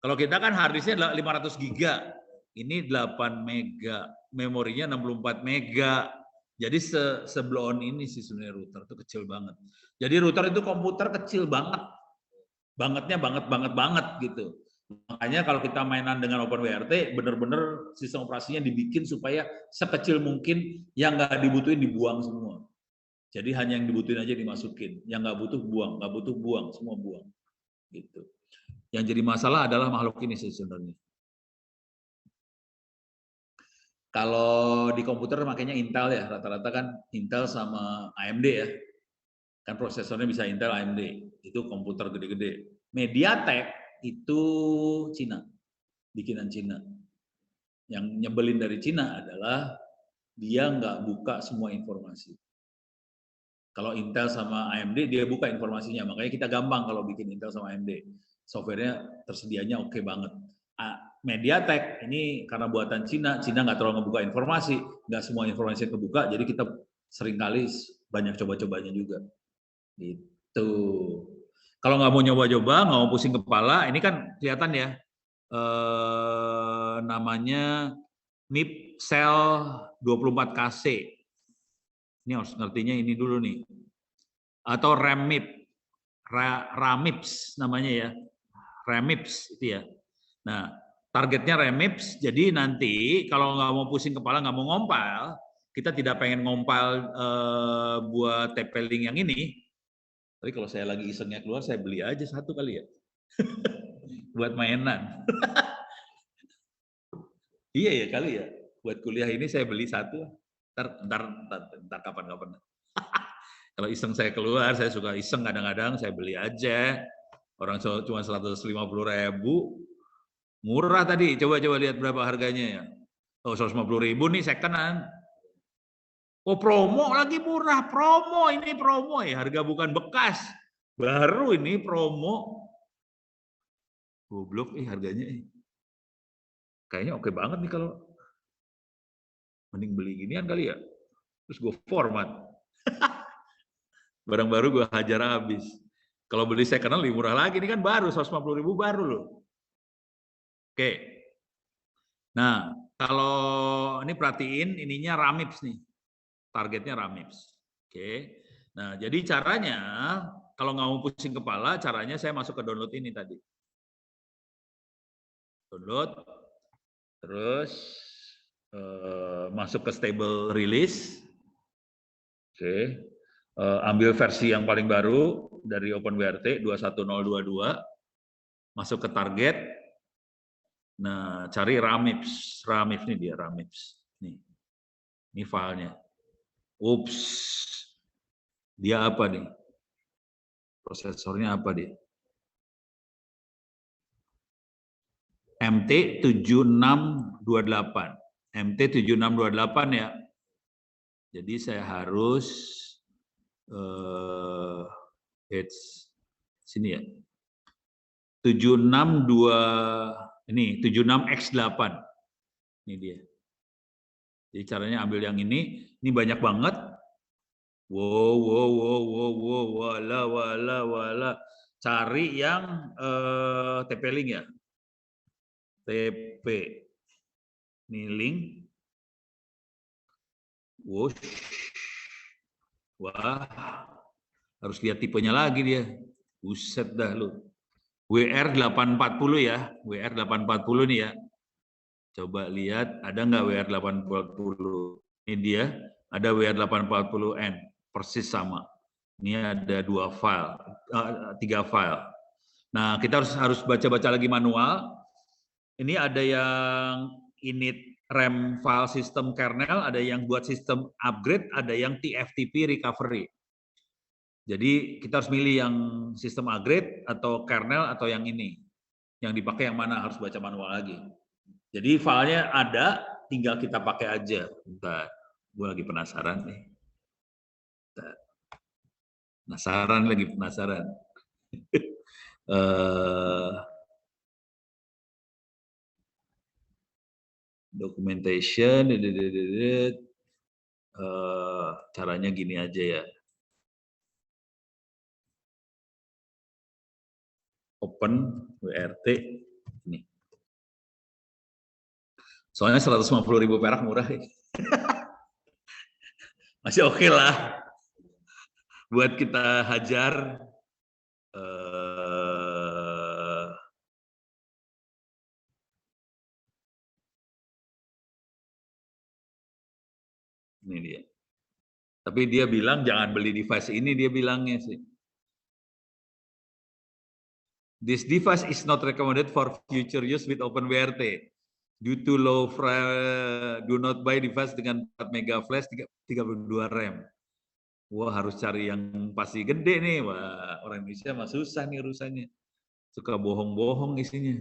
Kalau kita kan harddisknya 500 giga, ini 8 mega, memorinya 64 mega. Jadi sebelon ini sih sebenarnya router itu kecil banget. Jadi router itu komputer kecil banget, bangetnya banget gitu. Makanya kalau kita mainan dengan OpenWRT, benar-benar sistem operasinya dibikin supaya sekecil mungkin, yang nggak dibutuhin dibuang semua. Jadi hanya yang dibutuhin aja dimasukin, yang nggak butuh buang, nggak butuh buang, semua buang. Gitu. Yang jadi masalah adalah makhluk ini sebenarnya. Kalau di komputer makanya Intel ya, rata-rata kan Intel sama AMD ya. Kan prosesornya bisa Intel, AMD. Itu komputer gede-gede. MediaTek itu Cina, bikinan Cina. Yang nyebelin dari Cina adalah dia nggak buka semua informasi. Kalau Intel sama AMD dia buka informasinya, makanya kita gampang kalau bikin Intel sama AMD. Softwarenya tersedianya oke banget. MediaTek ini karena buatan Cina, Cina nggak terlalu ngebuka informasi, nggak semua informasi kebuka, jadi kita seringkali banyak coba-cobanya juga. Gitu. Kalau nggak mau nyoba-coba, nggak mau pusing kepala, ini kan kelihatan ya, namanya MIP Cell 24KC. Ini harus ngertinya ini dulu nih. Atau RAMIP, RAMIPS namanya ya, RAMIPS itu ya. Nah, targetnya RAMIPS, jadi nanti kalau nggak mau pusing kepala, nggak mau ngompal, kita tidak pengen ngompal buat TP-Link yang ini, tapi kalau saya lagi isengnya keluar, saya beli aja satu kali ya, buat mainan. Iya ya kali ya, buat kuliah ini saya beli satu, ntar kapan-kapan. Kalau iseng saya keluar, saya suka iseng kadang-kadang, saya beli aja. Orang cuma 150.000, murah tadi. Coba lihat berapa harganya ya. Oh, 150.000 nih secondan. Oh, promo lagi murah, promo ini promo ya, harga bukan bekas. Baru ini promo. Goblok harganya. Kayaknya oke banget nih kalau mending beli ginian kali ya. Terus gue format. Barang baru gue hajar habis. Kalau beli second lebih murah lagi, ini kan baru 150.000 baru loh. Oke. Nah, kalau ini perhatiin ininya Ramips nih. Targetnya Ramips. Oke. Nah, jadi caranya kalau nggak mau pusing kepala, caranya saya masuk ke download ini tadi. Download, terus masuk ke stable release. Oke. Ambil versi yang paling baru dari OpenWRT 21022, masuk ke target. Nah, cari Ramips. Ramips ini dia Ramips. Nih. Ini filenya. Ups. Dia apa nih? Prosesornya apa dia? MT7628. MT7628 ya. Jadi saya harus sini ya. 762 ini 76X8. Ini dia. Jadi caranya ambil yang ini banyak banget. Wow, wala. Cari yang TP-Link ya. TP. Ini link. Wah, harus lihat tipenya lagi dia. Buset dah lu. WR840 ya, WR840 nih ya. Coba lihat ada nggak WR840. Ini dia, ada WR840N, persis sama. Ini ada 2 file, 3 file. Nah, kita harus baca-baca lagi manual. Ini ada yang init RAM file system kernel, ada yang buat sistem upgrade, ada yang TFTP recovery. Jadi kita harus milih yang sistem upgrade atau kernel atau yang ini. Yang dipakai yang mana, harus baca manual lagi. Jadi filenya ada, tinggal kita pakai aja. Bentar, gue lagi penasaran nih. Bentar. Penasaran. Documentation, caranya gini aja ya. Open WRT ini. Soalnya 150.000 perak murah ya. Masih oke lah. Buat kita hajar ini dia. Tapi dia bilang jangan beli device ini, dia bilangnya sih. This device is not recommended for future use with OpenWRT. Due to low do not buy device dengan 4 mega flash 32 RAM. Wah, harus cari yang pasti gede nih. Wah, orang Indonesia mah susah nih urusannya. Suka bohong-bohong isinya.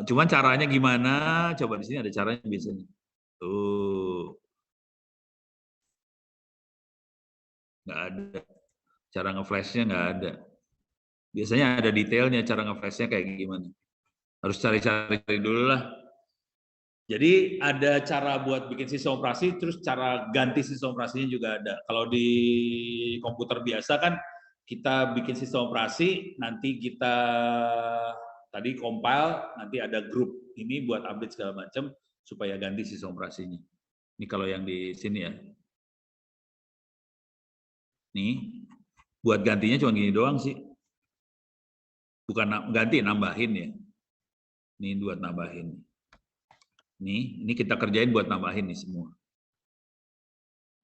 Cuman caranya gimana? Coba di sini ada caranya biasanya. Tuh. Nggak ada. Cara nge-flashnya nggak ada. Biasanya ada detailnya cara nge-flashnya kayak gimana. Harus cari-cari dulu lah. Jadi ada cara buat bikin sistem operasi, terus cara ganti sistem operasinya juga ada. Kalau di komputer biasa kan kita bikin sistem operasi, nanti kita tadi compile, nanti ada grup ini buat update segala macam supaya ganti sistem operasinya. Ini kalau yang di sini ya. Nih, buat gantinya cuma gini doang sih. Bukan ganti, nambahin ya. Ini buat nambahin. Ini kita kerjain buat nambahin nih semua.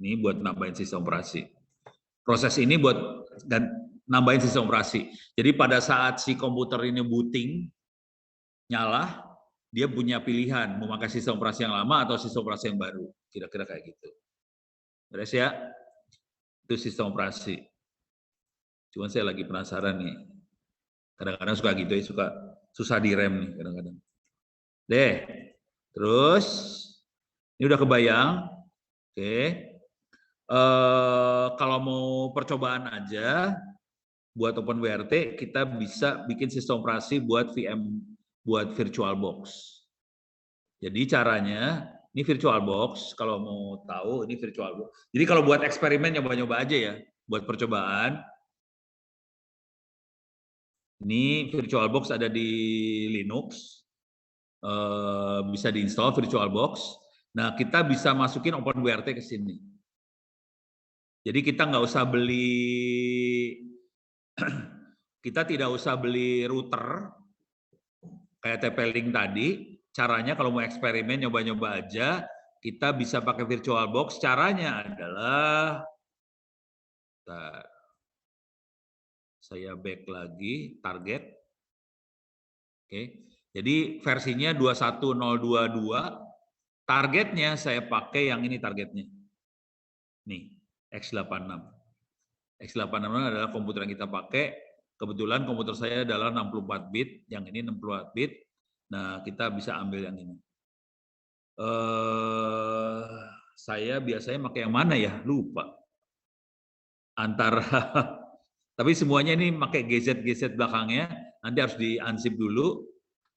Ini buat nambahin sistem operasi. Proses ini buat nambahin sistem operasi. Jadi pada saat si komputer ini booting, nyala, dia punya pilihan mau pakai sistem operasi yang lama atau sistem operasi yang baru. Kira-kira kayak gitu. Beres ya? Itu sistem operasi. Cuman saya lagi penasaran nih. Kadang-kadang suka gitu ya, suka susah direm nih kadang-kadang. Deh, terus ini udah kebayang. Oke. Kalau mau percobaan aja, buat OpenWRT kita bisa bikin sistem operasi buat VM, buat VirtualBox. Jadi caranya, ini VirtualBox, kalau mau tahu ini VirtualBox. Jadi kalau buat eksperimen nyoba-nyoba aja ya, buat percobaan. Ini VirtualBox ada di Linux, bisa diinstal VirtualBox. Nah, kita bisa masukin OpenWRT ke sini. Jadi kita nggak usah beli, kita tidak usah beli router kayak TP-Link tadi. Caranya kalau mau eksperimen nyoba-nyoba aja, kita bisa pakai VirtualBox. Caranya adalah, saya back lagi target. Oke. Jadi versinya 21022. Targetnya saya pakai yang ini targetnya. Nih, X86. X86 adalah komputer yang kita pakai. Kebetulan komputer saya adalah 64 bit, yang ini 64 bit. Nah, kita bisa ambil yang ini. Saya biasanya pakai yang mana ya? Lupa. Antara tapi semuanya ini pakai GZ belakangnya. Nanti harus di unsip dulu.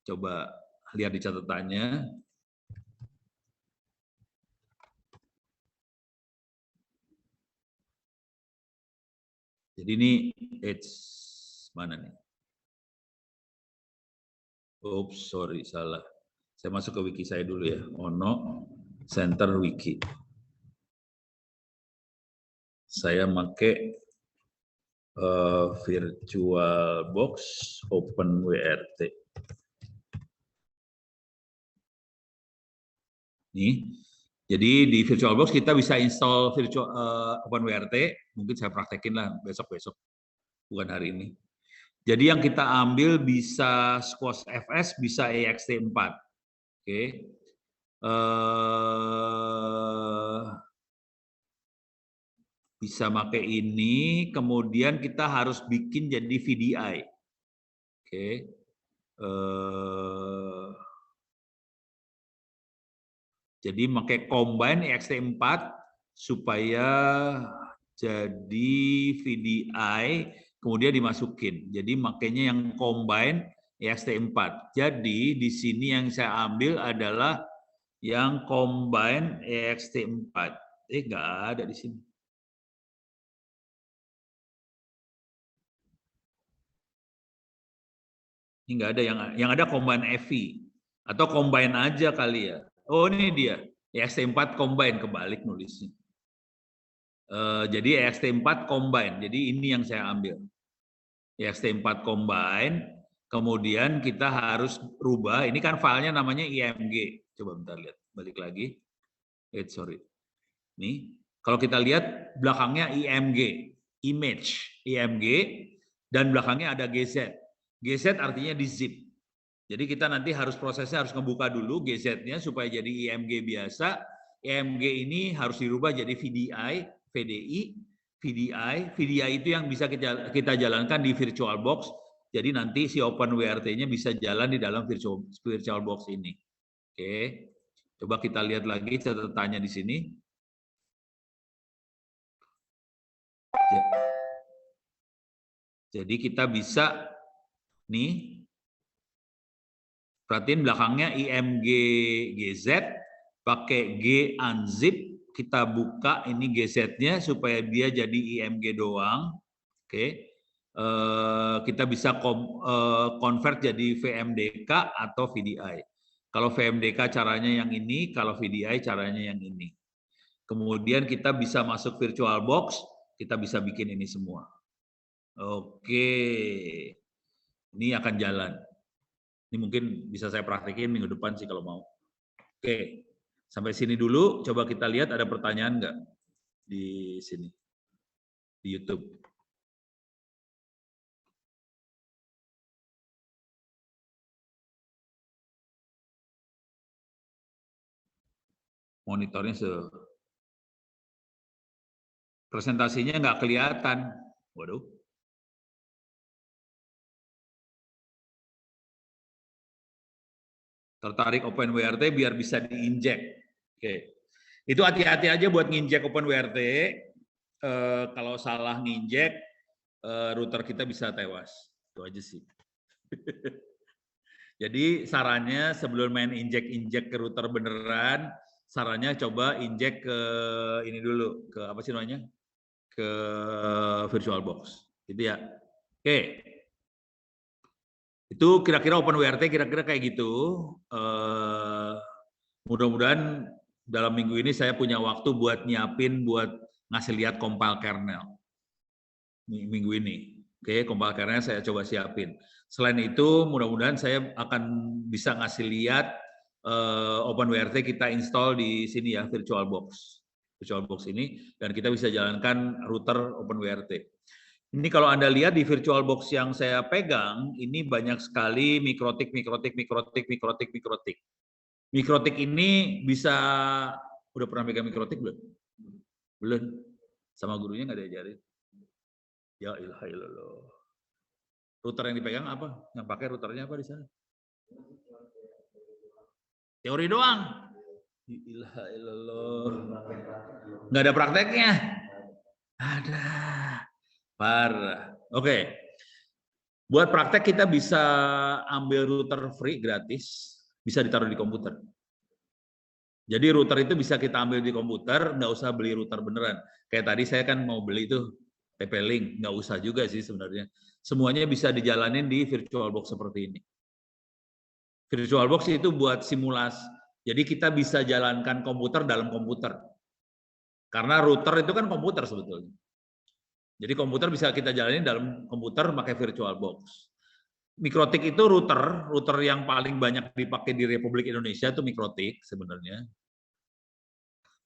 Coba lihat di catatannya. Jadi ini mana nih? Oops, sorry, salah. Saya masuk ke wiki saya dulu ya. Ono Center Wiki. Saya pakai VirtualBox OpenWRT. Nih, jadi di VirtualBox kita bisa install OpenWRT. Mungkin saya praktekin lah besok-besok, bukan hari ini. Jadi yang kita ambil bisa Squash FS, bisa ext4. Oke. Bisa pakai ini, kemudian kita harus bikin jadi VDI. Oke. Jadi pakai combine ext4 supaya jadi VDI, kemudian dimasukin. Jadi makanya yang combine ext4. Jadi di sini yang saya ambil adalah yang combine ext4. Nggak ada di sini. Ini nggak ada, yang ada combine EVI atau combine aja kali ya. Oh ini dia, ext4 combine, kebalik nulisnya. Jadi ext4 combine, jadi ini yang saya ambil. ext4 combine, kemudian kita harus rubah, ini kan filenya namanya IMG. Coba bentar lihat, balik lagi. Sorry. Nih, kalau kita lihat belakangnya IMG, image IMG, dan belakangnya ada GZ. GZ artinya di zip. Jadi kita nanti harus prosesnya harus ngebuka dulu GZ-nya supaya jadi IMG biasa. IMG ini harus dirubah jadi VDI, VDI, VDI. VDI itu yang bisa kita jalankan di VirtualBox. Jadi nanti si OpenWRT-nya bisa jalan di dalam VirtualBox ini. Oke. Coba kita lihat lagi catatannya di sini. Jadi kita bisa nih, perhatiin belakangnya IMG GZ, pakai G unzip, kita buka ini GZ-nya supaya dia jadi IMG doang. Oke. Kita bisa convert jadi VMDK atau VDI. Kalau VMDK caranya yang ini, kalau VDI caranya yang ini. Kemudian kita bisa masuk VirtualBox, kita bisa bikin ini semua. Oke, ini akan jalan. Ini mungkin bisa saya praktekin minggu depan sih kalau mau. Oke, sampai sini dulu. Coba kita lihat ada pertanyaan nggak di sini, di YouTube. Monitornya presentasinya nggak kelihatan. Waduh. Tertarik OpenWRT biar bisa diinjek. Oke. Itu hati-hati aja buat nginjek OpenWRT. Kalau salah nginjek, router kita bisa tewas. Itu aja sih. Jadi sarannya sebelum main injek ke router beneran, sarannya coba injek ke ini dulu, ke apa sih namanya? Ke VirtualBox. Gitu ya. Oke. Itu kira-kira OpenWRT kira-kira kayak gitu. Mudah-mudahan dalam minggu ini saya punya waktu buat nyiapin buat ngasih lihat compile kernel. Minggu ini. Oke, compile kernel saya coba siapin. Selain itu, mudah-mudahan saya akan bisa ngasih lihat OpenWRT kita install di sini ya, VirtualBox ini, dan kita bisa jalankan router OpenWRT. Ini kalau Anda lihat di VirtualBox yang saya pegang, ini banyak sekali mikrotik. Mikrotik ini bisa, udah pernah pegang mikrotik belum? Belum. Sama gurunya nggak diajarin. Ya ilaha illallah. Router yang dipegang apa? Yang pakai routernya apa di sana? Teori doang. Ya ilaha illallah. Nggak ada prakteknya. Ada. Parah. Oke. Buat praktek kita bisa ambil router free gratis, bisa ditaruh di komputer. Jadi router itu bisa kita ambil di komputer, nggak usah beli router beneran. Kayak tadi saya kan mau beli itu TP-Link, nggak usah juga sih sebenarnya. Semuanya bisa dijalanin di VirtualBox seperti ini. VirtualBox itu buat simulasi. Jadi kita bisa jalankan komputer dalam komputer. Karena router itu kan komputer sebetulnya. Jadi komputer bisa kita jalanin dalam komputer pakai VirtualBox. Mikrotik itu router yang paling banyak dipakai di Republik Indonesia itu Mikrotik sebenarnya.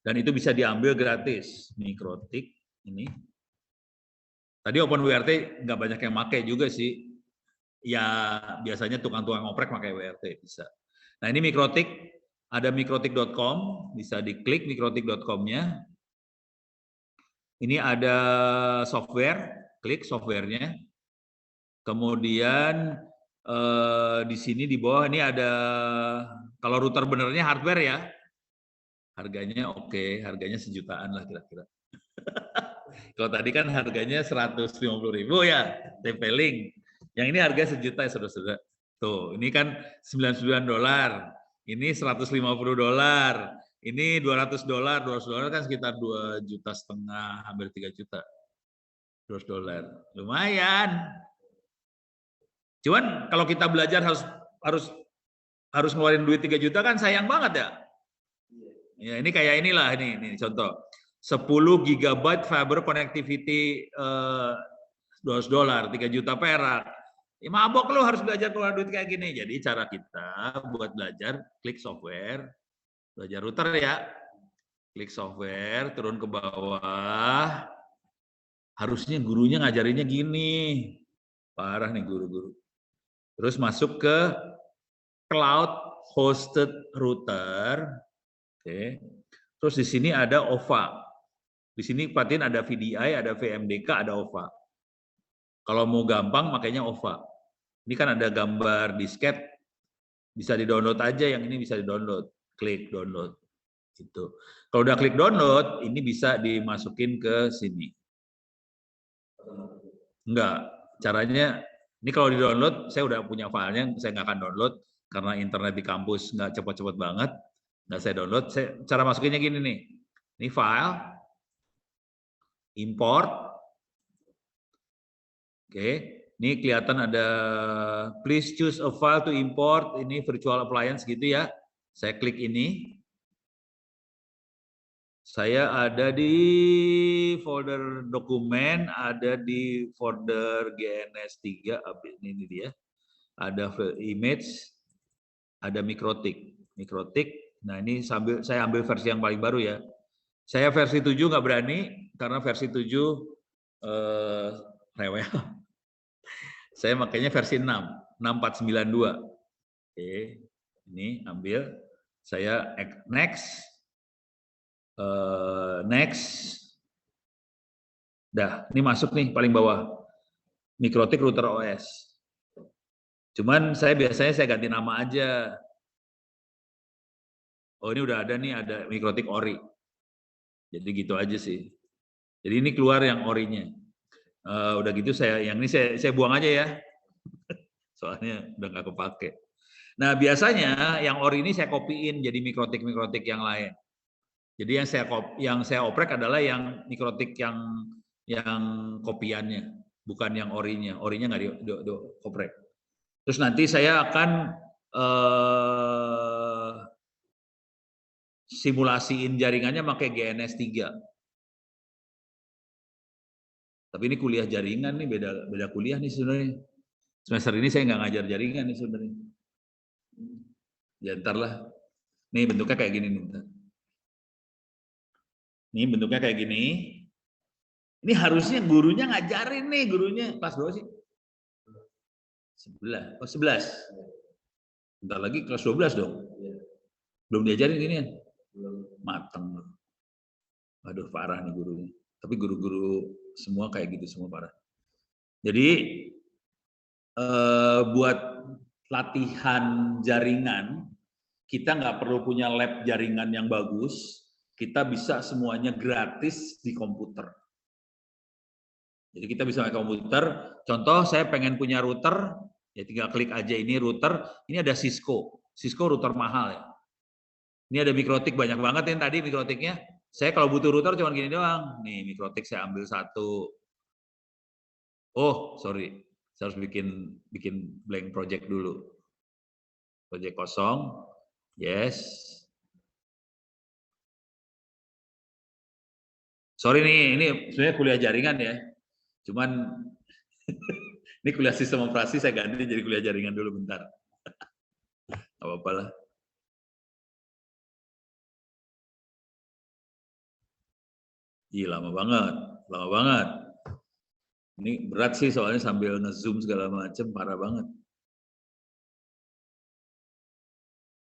Dan itu bisa diambil gratis, Mikrotik ini. Tadi OpenWRT nggak banyak yang pakai juga sih. Ya biasanya tukang-tukang oprek pakai WRT bisa. Nah ini Mikrotik, ada mikrotik.com, bisa diklik mikrotik.com-nya. Ini ada software, klik softwarenya. Kemudian di sini di bawah ini ada, kalau router benernya hardware ya, harganya oke, harganya sejutaan lah kira-kira. Kalau tadi kan harganya 150.000 ya, TP-Link. Yang ini harga sejuta ya saudara-saudara. Tuh, ini kan $99, ini $150, ini $200. $200 kan sekitar 2,5 juta, hampir 3 juta. $200. Lumayan. Cuman kalau kita belajar harus ngeluarin duit 3 juta kan sayang banget ya. Ya ini kayak inilah ini contoh. 10 GB fiber connectivity $200, 3 juta perak. Ya mabok lo harus belajar keluar duit kayak gini. Jadi cara kita buat belajar, klik software, belajar router ya. Klik software, turun ke bawah. Harusnya gurunya ngajarinnya gini. Parah nih guru-guru. Terus masuk ke cloud hosted router. Oke. Terus di sini ada OVA. Di sini perhatiin ada VDI, ada VMDK, ada OVA. Kalau mau gampang makanya OVA. Ini kan ada gambar disket, bisa di-download aja, yang ini bisa di-download. Klik download. Gitu. Kalau udah klik download, ini bisa dimasukin ke sini. Enggak, caranya, ini kalau di-download, saya udah punya filenya, saya nggak akan download, karena internet di kampus nggak cepat-cepat banget, nggak saya download. Cara masukinnya gini nih, ini file, import, oke, ini kelihatan ada please choose a file to import, ini virtual appliance gitu ya, saya klik ini. Saya ada di folder dokumen, ada di folder GNS3, ini dia. Ada image, ada mikrotik. Nah ini saya ambil versi yang paling baru ya. Saya versi 7 nggak berani, karena versi 7 rewel. Saya makanya versi 6, 6492. Oke, ini ambil. Saya next. Next, dah ini masuk nih paling bawah, Mikrotik router OS. Cuman biasanya saya ganti nama aja, Oh ini udah ada nih, ada mikrotik ori. Jadi gitu aja sih. Jadi ini keluar yang orinya. Udah gitu yang ini saya buang aja ya. Soalnya udah nggak kepake. Nah biasanya yang ori ini saya kopiin jadi mikrotik-mikrotik yang lain. Jadi yang saya oprek adalah yang mikrotik yang kopiannya, bukan yang orinya. Orinya nggak di oprek. Terus nanti saya akan simulasiin jaringannya pakai GNS 3. Tapi ini kuliah jaringan nih, beda kuliah nih sebenarnya. Semester ini saya nggak ngajar jaringan nih sebenarnya. Ya ntar lah. Nih bentuknya kayak gini nih. Ini bentuknya kayak gini. Ini harusnya gurunya ngajarin nih, gurunya kelas berapa sih? 11. Oh 11. Bentar lagi kelas 12 dong. Belum diajarin gini kan? Mateng. Aduh parah nih gurunya. Tapi guru-guru semua kayak gitu semua parah. Jadi buat latihan jaringan, kita nggak perlu punya lab jaringan yang bagus. Kita bisa semuanya gratis di komputer. Jadi kita bisa pakai komputer. Contoh saya pengen punya router, ya tinggal klik aja ini router. Ini ada Cisco router mahal ya. Ini ada mikrotik banyak banget yang tadi mikrotiknya. Saya kalau butuh router cuma gini doang. Nih mikrotik saya ambil satu. Oh sorry, saya harus bikin blank project dulu. Project kosong, yes. Sorry nih, ini sebenarnya kuliah jaringan ya. Cuman ini kuliah sistem operasi saya ganti jadi kuliah jaringan dulu bentar. Gak apa-apa lah. Ih, lama banget. Ini berat sih soalnya sambil nge-zoom segala macam, parah banget.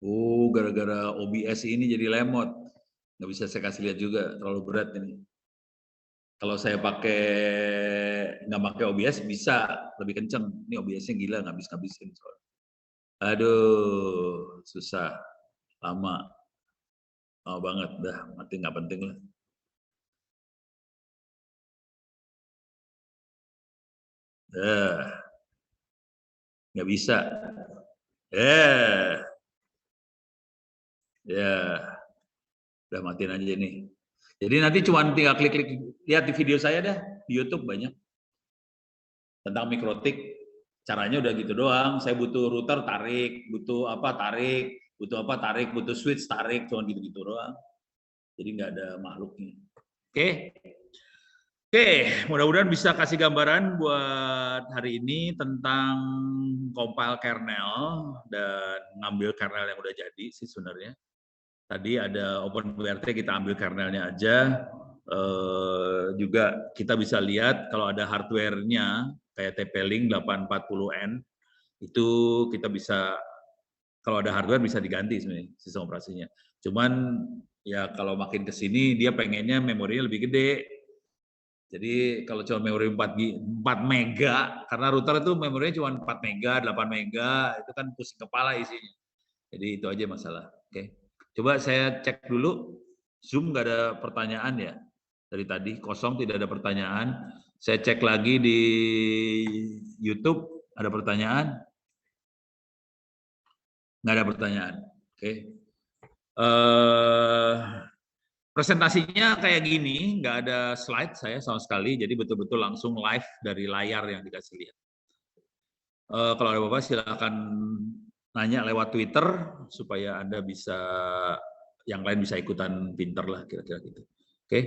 Oh, gara-gara OBS ini jadi lemot. Nggak bisa saya kasih lihat juga, terlalu berat ini. Kalau saya nggak pakai OBS bisa lebih kenceng. Ini OBS-nya gila, nggak habis-habisin soalnya. Aduh, susah, lama banget, dah mati nggak penting lah. Nggak bisa. Ya, udah matiin aja nih. Jadi nanti cuma tinggal klik-klik lihat di video saya dah di YouTube banyak tentang mikrotik. Caranya udah gitu doang. Saya butuh router tarik, butuh apa tarik, butuh switch tarik, cuma gitu-gitu doang. Jadi nggak ada makhluknya. Oke, mudah-mudahan bisa kasih gambaran buat hari ini tentang compile kernel dan ngambil kernel yang udah jadi sih sebenarnya. Tadi ada OpenWRT, kita ambil kernelnya aja. Juga kita bisa lihat kalau ada hardware-nya kayak TP-Link 840N, itu kita bisa, kalau ada hardware bisa diganti sebenarnya sistem operasinya. Cuman ya kalau makin ke sini dia pengennya memorinya lebih gede. Jadi kalau cuma memori 4 mega, karena router itu memorinya cuma 4 mega, 8 mega, itu kan pusing kepala isinya. Jadi itu aja masalah. Oke. Coba saya cek dulu, Zoom nggak ada pertanyaan ya? Dari tadi kosong, tidak ada pertanyaan. Saya cek lagi di YouTube, ada pertanyaan? Nggak ada pertanyaan. Oke. Presentasinya kayak gini, nggak ada slide saya sama sekali, jadi betul-betul langsung live dari layar yang dikasih lihat. Kalau ada Bapak silakan nanya lewat Twitter supaya Anda bisa, yang lain bisa ikutan pinter lah kira-kira gitu. Oke,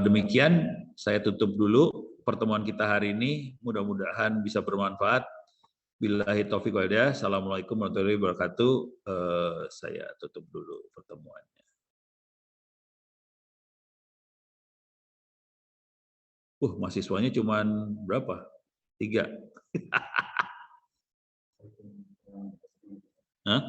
demikian saya tutup dulu pertemuan kita hari ini. Mudah-mudahan bisa bermanfaat. Billahi taufiq wal hidayah. Assalamualaikum warahmatullahi wabarakatuh. Saya tutup dulu pertemuannya. Mahasiswanya cuma berapa? 3. Hah?